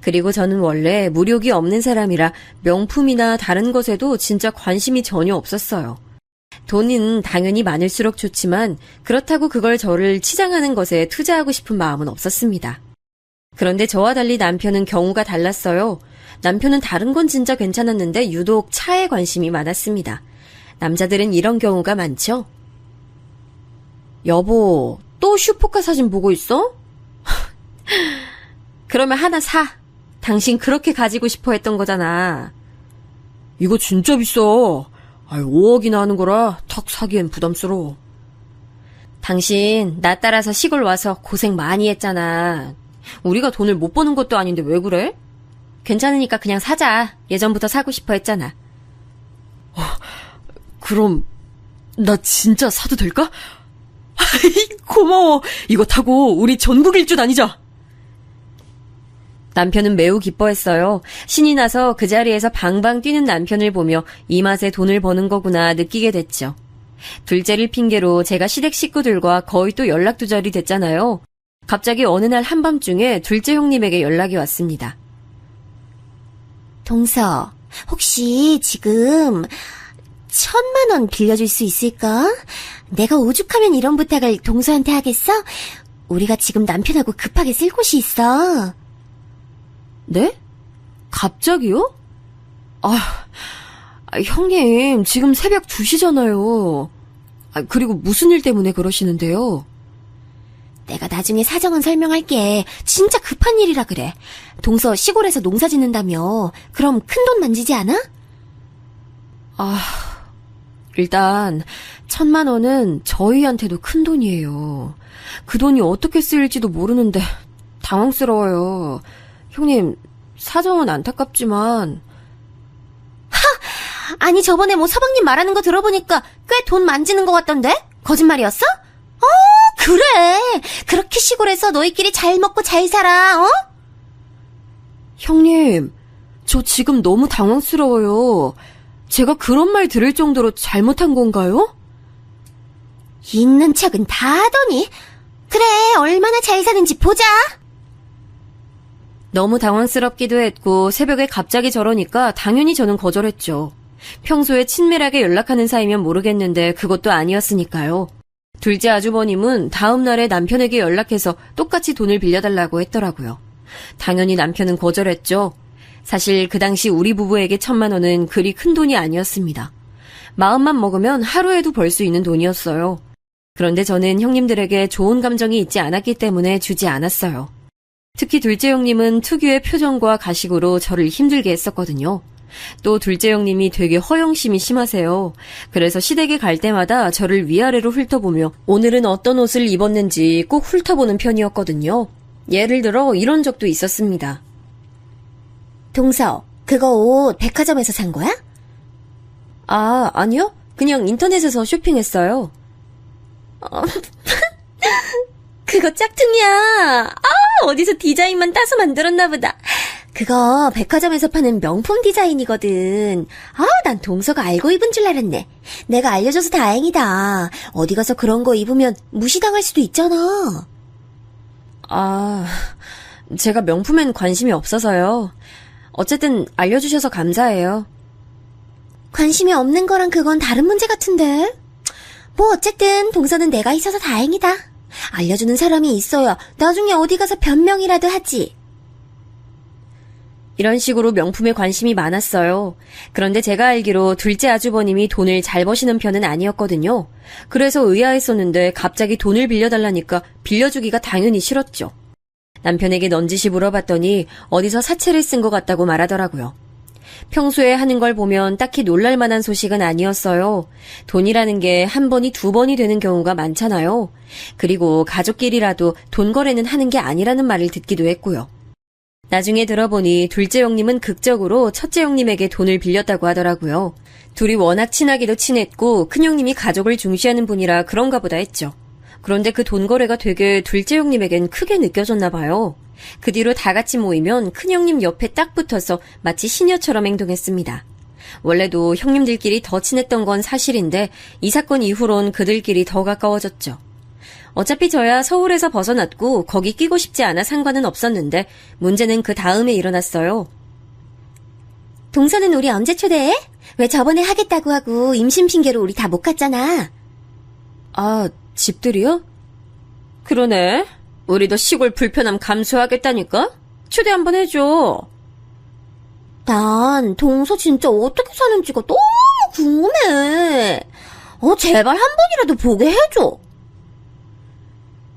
그리고 저는 원래 무력이 없는 사람이라 명품이나 다른 것에도 진짜 관심이 전혀 없었어요. 돈은 당연히 많을수록 좋지만 그렇다고 그걸 저를 치장하는 것에 투자하고 싶은 마음은 없었습니다. 그런데 저와 달리 남편은 경우가 달랐어요. 남편은 다른 건 진짜 괜찮았는데 유독 차에 관심이 많았습니다. 남자들은 이런 경우가 많죠? 여보, 또 슈퍼카 사진 보고 있어? 그러면 하나 사. 당신 그렇게 가지고 싶어 했던 거잖아. 이거 진짜 비싸. 5억이나 하는 거라 탁 사기엔 부담스러워. 당신 나 따라서 시골 와서 고생 많이 했잖아. 우리가 돈을 못 버는 것도 아닌데 왜 그래? 괜찮으니까 그냥 사자. 예전부터 사고 싶어 했잖아. 그럼 나 진짜 사도 될까? 고마워. 이거 타고 우리 전국 일주 다니자. 남편은 매우 기뻐했어요. 신이 나서 그 자리에서 방방 뛰는 남편을 보며 이 맛에 돈을 버는 거구나 느끼게 됐죠. 둘째를 핑계로 제가 시댁 식구들과 거의 또 연락두절이 됐잖아요. 갑자기 어느 날 한밤중에 둘째 형님에게 연락이 왔습니다. 동서, 혹시 지금 1,000만 원 빌려줄 수 있을까? 내가 오죽하면 이런 부탁을 동서한테 하겠어? 우리가 지금 남편하고 급하게 쓸 곳이 있어. 네? 갑자기요? 형님, 지금 새벽 2시잖아요. 그리고 무슨 일 때문에 그러시는데요? 내가 나중에 사정은 설명할게. 진짜 급한 일이라 그래. 동서 시골에서 농사 짓는다며. 그럼 큰돈 만지지 않아? 일단 1,000만 원은 저희한테도 큰 돈이에요. 그 돈이 어떻게 쓰일지도 모르는데 당황스러워요. 형님, 사정은 안타깝지만. 아니 저번에 뭐 서방님 말하는 거 들어보니까 꽤 돈 만지는 것 같던데? 거짓말이었어? 그래. 그렇게 시골에서 너희끼리 잘 먹고 잘 살아, 어? 형님, 저 지금 너무 당황스러워요. 제가 그런 말 들을 정도로 잘못한 건가요? 있는 척은 다 하더니. 그래, 얼마나 잘 사는지 보자. 너무 당황스럽기도 했고 새벽에 갑자기 저러니까 당연히 저는 거절했죠. 평소에 친밀하게 연락하는 사이면 모르겠는데 그것도 아니었으니까요. 둘째 아주버님은 다음 날에 남편에게 연락해서 똑같이 돈을 빌려달라고 했더라고요. 당연히 남편은 거절했죠. 사실 그 당시 우리 부부에게 1,000만 원은 그리 큰 돈이 아니었습니다. 마음만 먹으면 하루에도 벌 수 있는 돈이었어요. 그런데 저는 형님들에게 좋은 감정이 있지 않았기 때문에 주지 않았어요. 특히 둘째 형님은 특유의 표정과 가식으로 저를 힘들게 했었거든요. 또 둘째 형님이 되게 허영심이 심하세요. 그래서 시댁에 갈 때마다 저를 위아래로 훑어보며 오늘은 어떤 옷을 입었는지 꼭 훑어보는 편이었거든요. 예를 들어 이런 적도 있었습니다. 동서, 그거 옷 백화점에서 산 거야? 아니요. 그냥 인터넷에서 쇼핑했어요. 그거 짝퉁이야. 어디서 디자인만 따서 만들었나 보다. 그거 백화점에서 파는 명품 디자인이거든. 난 동서가 알고 입은 줄 알았네. 내가 알려줘서 다행이다. 어디 가서 그런 거 입으면 무시당할 수도 있잖아. 제가 명품엔 관심이 없어서요. 어쨌든 알려주셔서 감사해요. 관심이 없는 거랑 그건 다른 문제 같은데. 뭐 어쨌든 동서는 내가 있어서 다행이다. 알려주는 사람이 있어야 나중에 어디 가서 변명이라도 하지. 이런 식으로 명품에 관심이 많았어요. 그런데 제가 알기로 둘째 아주버님이 돈을 잘 버시는 편은 아니었거든요. 그래서 의아했었는데 갑자기 돈을 빌려달라니까 빌려주기가 당연히 싫었죠. 남편에게 넌지시 물어봤더니 어디서 사채를 쓴 것 같다고 말하더라고요. 평소에 하는 걸 보면 딱히 놀랄 만한 소식은 아니었어요. 돈이라는 게 한 번이 두 번이 되는 경우가 많잖아요. 그리고 가족끼리라도 돈 거래는 하는 게 아니라는 말을 듣기도 했고요. 나중에 들어보니 둘째 형님은 극적으로 첫째 형님에게 돈을 빌렸다고 하더라고요. 둘이 워낙 친하기도 친했고 큰형님이 가족을 중시하는 분이라 그런가 보다 했죠. 그런데 그 돈 거래가 되게 둘째 형님에겐 크게 느껴졌나 봐요. 그 뒤로 다 같이 모이면 큰형님 옆에 딱 붙어서 마치 시녀처럼 행동했습니다. 원래도 형님들끼리 더 친했던 건 사실인데 이 사건 이후론 그들끼리 더 가까워졌죠. 어차피 저야 서울에서 벗어났고 거기 끼고 싶지 않아 상관은 없었는데 문제는 그 다음에 일어났어요. 동서는 우리 언제 초대해? 왜 저번에 하겠다고 하고 임신 핑계로 우리 다 못 갔잖아. 집들이요? 그러네. 우리도 시골 불편함 감수하겠다니까? 초대 한번 해줘. 난 동서 진짜 어떻게 사는지가 너무 궁금해. 제발 한 번이라도 보게 해줘.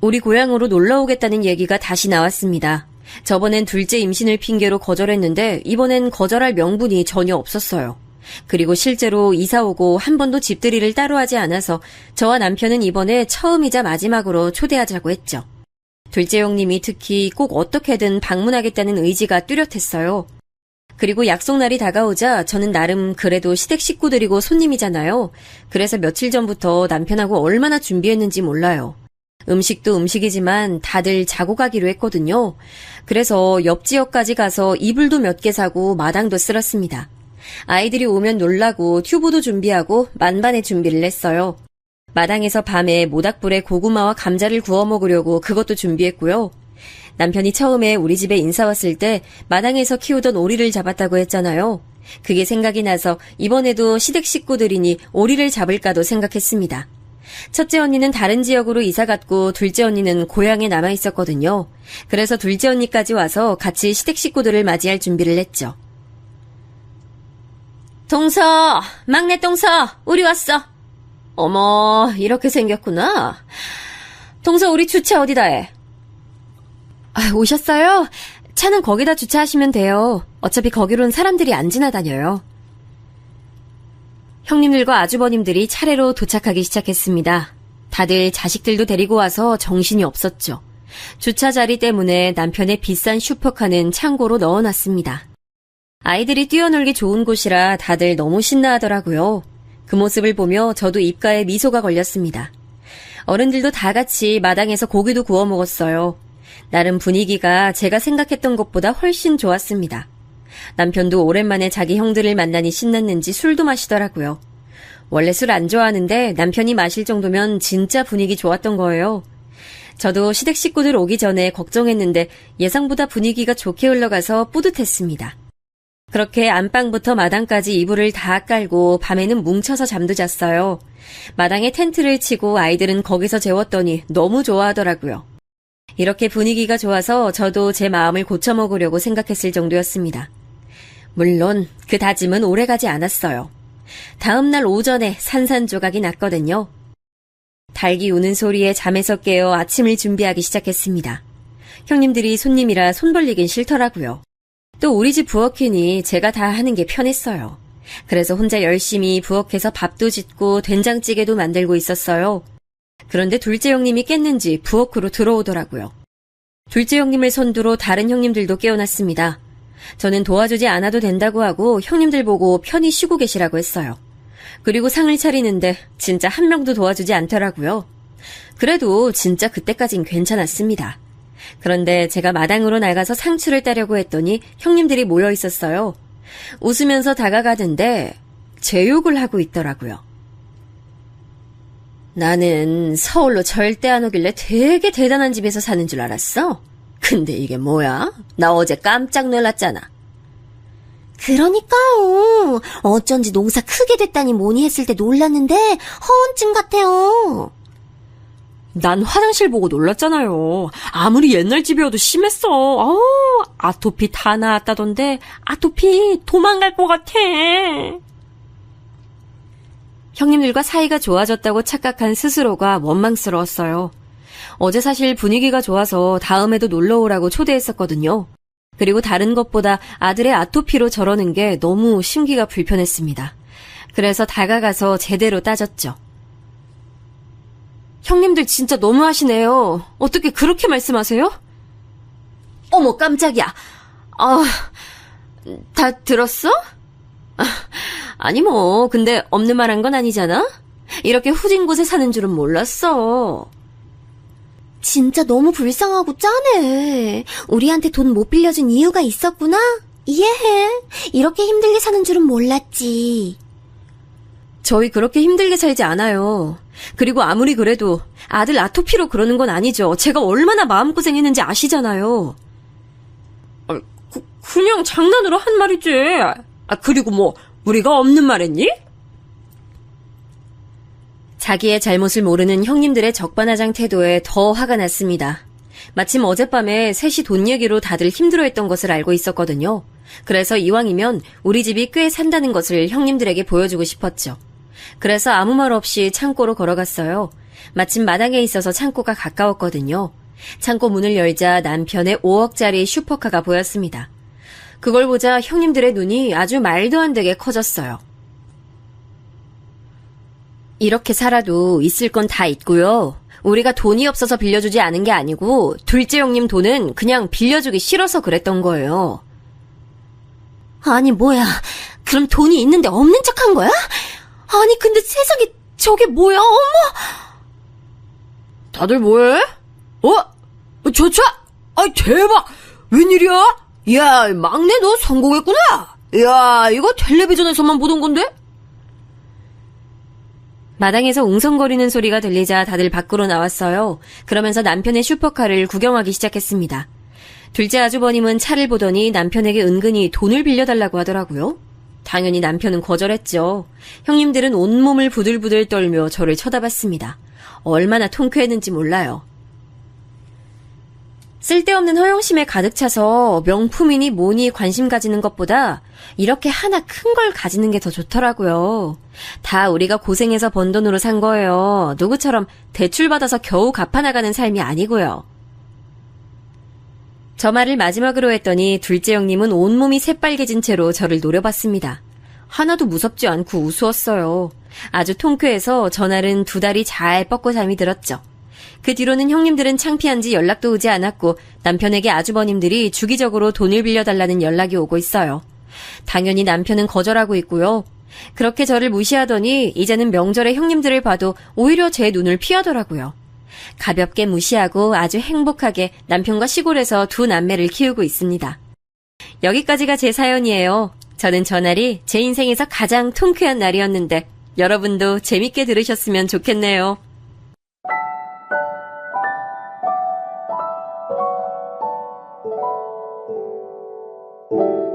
우리 고향으로 놀러 오겠다는 얘기가 다시 나왔습니다. 저번엔 둘째 임신을 핑계로 거절했는데 이번엔 거절할 명분이 전혀 없었어요. 그리고 실제로 이사 오고 한 번도 집들이를 따로 하지 않아서 저와 남편은 이번에 처음이자 마지막으로 초대하자고 했죠. 둘째 형님이 특히 꼭 어떻게든 방문하겠다는 의지가 뚜렷했어요. 그리고 약속날이 다가오자 저는 나름 그래도 시댁 식구들이고 손님이잖아요. 그래서 며칠 전부터 남편하고 얼마나 준비했는지 몰라요. 음식도 음식이지만 다들 자고 가기로 했거든요. 그래서 옆 지역까지 가서 이불도 몇 개 사고 마당도 쓸었습니다. 아이들이 오면 놀라고 튜브도 준비하고 만반의 준비를 했어요. 마당에서 밤에 모닥불에 고구마와 감자를 구워 먹으려고 그것도 준비했고요. 남편이 처음에 우리 집에 인사 왔을 때 마당에서 키우던 오리를 잡았다고 했잖아요. 그게 생각이 나서 이번에도 시댁 식구들이니 오리를 잡을까도 생각했습니다. 첫째 언니는 다른 지역으로 이사 갔고 둘째 언니는 고향에 남아 있었거든요. 그래서 둘째 언니까지 와서 같이 시댁 식구들을 맞이할 준비를 했죠. 동서, 막내 동서, 우리 왔어. 어머, 이렇게 생겼구나. 동서, 우리 주차 어디다 해? 오셨어요? 차는 거기다 주차하시면 돼요. 어차피 거기로는 사람들이 안 지나다녀요. 형님들과 아주버님들이 차례로 도착하기 시작했습니다. 다들 자식들도 데리고 와서 정신이 없었죠. 주차 자리 때문에 남편의 비싼 슈퍼카는 창고로 넣어놨습니다. 아이들이 뛰어놀기 좋은 곳이라 다들 너무 신나하더라고요. 그 모습을 보며 저도 입가에 미소가 걸렸습니다. 어른들도 다 같이 마당에서 고기도 구워 먹었어요. 나름 분위기가 제가 생각했던 것보다 훨씬 좋았습니다. 남편도 오랜만에 자기 형들을 만나니 신났는지 술도 마시더라고요. 원래 술 안 좋아하는데 남편이 마실 정도면 진짜 분위기 좋았던 거예요. 저도 시댁 식구들 오기 전에 걱정했는데 예상보다 분위기가 좋게 흘러가서 뿌듯했습니다. 그렇게 안방부터 마당까지 이불을 다 깔고 밤에는 뭉쳐서 잠도 잤어요. 마당에 텐트를 치고 아이들은 거기서 재웠더니 너무 좋아하더라고요. 이렇게 분위기가 좋아서 저도 제 마음을 고쳐먹으려고 생각했을 정도였습니다. 물론 그 다짐은 오래가지 않았어요. 다음날 오전에 산산조각이 났거든요. 닭이 우는 소리에 잠에서 깨어 아침을 준비하기 시작했습니다. 형님들이 손님이라 손 벌리긴 싫더라고요. 또 우리 집 부엌이니 제가 다 하는 게 편했어요. 그래서 혼자 열심히 부엌에서 밥도 짓고 된장찌개도 만들고 있었어요. 그런데 둘째 형님이 깼는지 부엌으로 들어오더라고요. 둘째 형님을 선두로 다른 형님들도 깨어났습니다. 저는 도와주지 않아도 된다고 하고 형님들 보고 편히 쉬고 계시라고 했어요. 그리고 상을 차리는데 진짜 한 명도 도와주지 않더라고요. 그래도 진짜 그때까진 괜찮았습니다. 그런데 제가 마당으로 나가서 상추를 따려고 했더니 형님들이 모여 있었어요. 웃으면서 다가가던데 제 욕을 하고 있더라고요. 나는 서울로 절대 안 오길래 되게 대단한 집에서 사는 줄 알았어. 근데 이게 뭐야? 나 어제 깜짝 놀랐잖아. 그러니까요. 어쩐지 농사 크게 됐다니 뭐니 했을 때 놀랐는데 허언증 같아요. 난 화장실 보고 놀랐잖아요. 아무리 옛날 집이어도 심했어. 아토피 다 나았다던데 아토피 도망갈 것 같아. 형님들과 사이가 좋아졌다고 착각한 스스로가 원망스러웠어요. 어제 사실 분위기가 좋아서 다음에도 놀러오라고 초대했었거든요. 그리고 다른 것보다 아들의 아토피로 저러는 게 너무 심기가 불편했습니다. 그래서 다가가서 제대로 따졌죠. 형님들 진짜 너무하시네요. 어떻게 그렇게 말씀하세요? 어머, 깜짝이야. 다 들었어? 아니 뭐, 근데 없는 말 한 건 아니잖아? 이렇게 후진 곳에 사는 줄은 몰랐어. 진짜 너무 불쌍하고 짠해. 우리한테 돈 못 빌려준 이유가 있었구나? 이해해. 이렇게 힘들게 사는 줄은 몰랐지. 저희 그렇게 힘들게 살지 않아요. 그리고 아무리 그래도 아들 아토피로 그러는 건 아니죠. 제가 얼마나 마음고생했는지 아시잖아요. 그냥 장난으로 한 말이지. 그리고 뭐 우리가 없는 말 했니? 자기의 잘못을 모르는 형님들의 적반하장 태도에 더 화가 났습니다. 마침 어젯밤에 셋이 돈 얘기로 다들 힘들어했던 것을 알고 있었거든요. 그래서 이왕이면 우리 집이 꽤 산다는 것을 형님들에게 보여주고 싶었죠. 그래서 아무 말 없이 창고로 걸어갔어요. 마침 마당에 있어서 창고가 가까웠거든요. 창고 문을 열자 남편의 5억짜리 슈퍼카가 보였습니다. 그걸 보자 형님들의 눈이 아주 말도 안 되게 커졌어요. 이렇게 살아도 있을 건 다 있고요. 우리가 돈이 없어서 빌려주지 않은 게 아니고 둘째 형님 돈은 그냥 빌려주기 싫어서 그랬던 거예요. 아니, 뭐야. 그럼 돈이 있는데 없는 척 한 거야? 아니, 근데 세상에 저게 뭐야? 어머! 다들 뭐해? 저차? 대박! 웬일이야? 야, 막내 너 성공했구나! 야, 이거 텔레비전에서만 보던 건데? 마당에서 웅성거리는 소리가 들리자 다들 밖으로 나왔어요. 그러면서 남편의 슈퍼카를 구경하기 시작했습니다. 둘째 아주버님은 차를 보더니 남편에게 은근히 돈을 빌려달라고 하더라고요. 당연히 남편은 거절했죠. 형님들은 온몸을 부들부들 떨며 저를 쳐다봤습니다. 얼마나 통쾌했는지 몰라요. 쓸데없는 허영심에 가득 차서 명품이니 뭐니 관심 가지는 것보다 이렇게 하나 큰 걸 가지는 게 더 좋더라고요. 다 우리가 고생해서 번 돈으로 산 거예요. 누구처럼 대출받아서 겨우 갚아나가는 삶이 아니고요. 저 말을 마지막으로 했더니 둘째 형님은 온몸이 새빨개진 채로 저를 노려봤습니다. 하나도 무섭지 않고 우스웠어요. 아주 통쾌해서 전날은 두 다리 잘 뻗고 잠이 들었죠. 그 뒤로는 형님들은 창피한지 연락도 오지 않았고 남편에게 아주버님들이 주기적으로 돈을 빌려달라는 연락이 오고 있어요. 당연히 남편은 거절하고 있고요. 그렇게 저를 무시하더니 이제는 명절에 형님들을 봐도 오히려 제 눈을 피하더라고요. 가볍게 무시하고 아주 행복하게 남편과 시골에서 두 남매를 키우고 있습니다. 여기까지가 제 사연이에요. 저는 저날이 제 인생에서 가장 통쾌한 날이었는데 여러분도 재밌게 들으셨으면 좋겠네요. you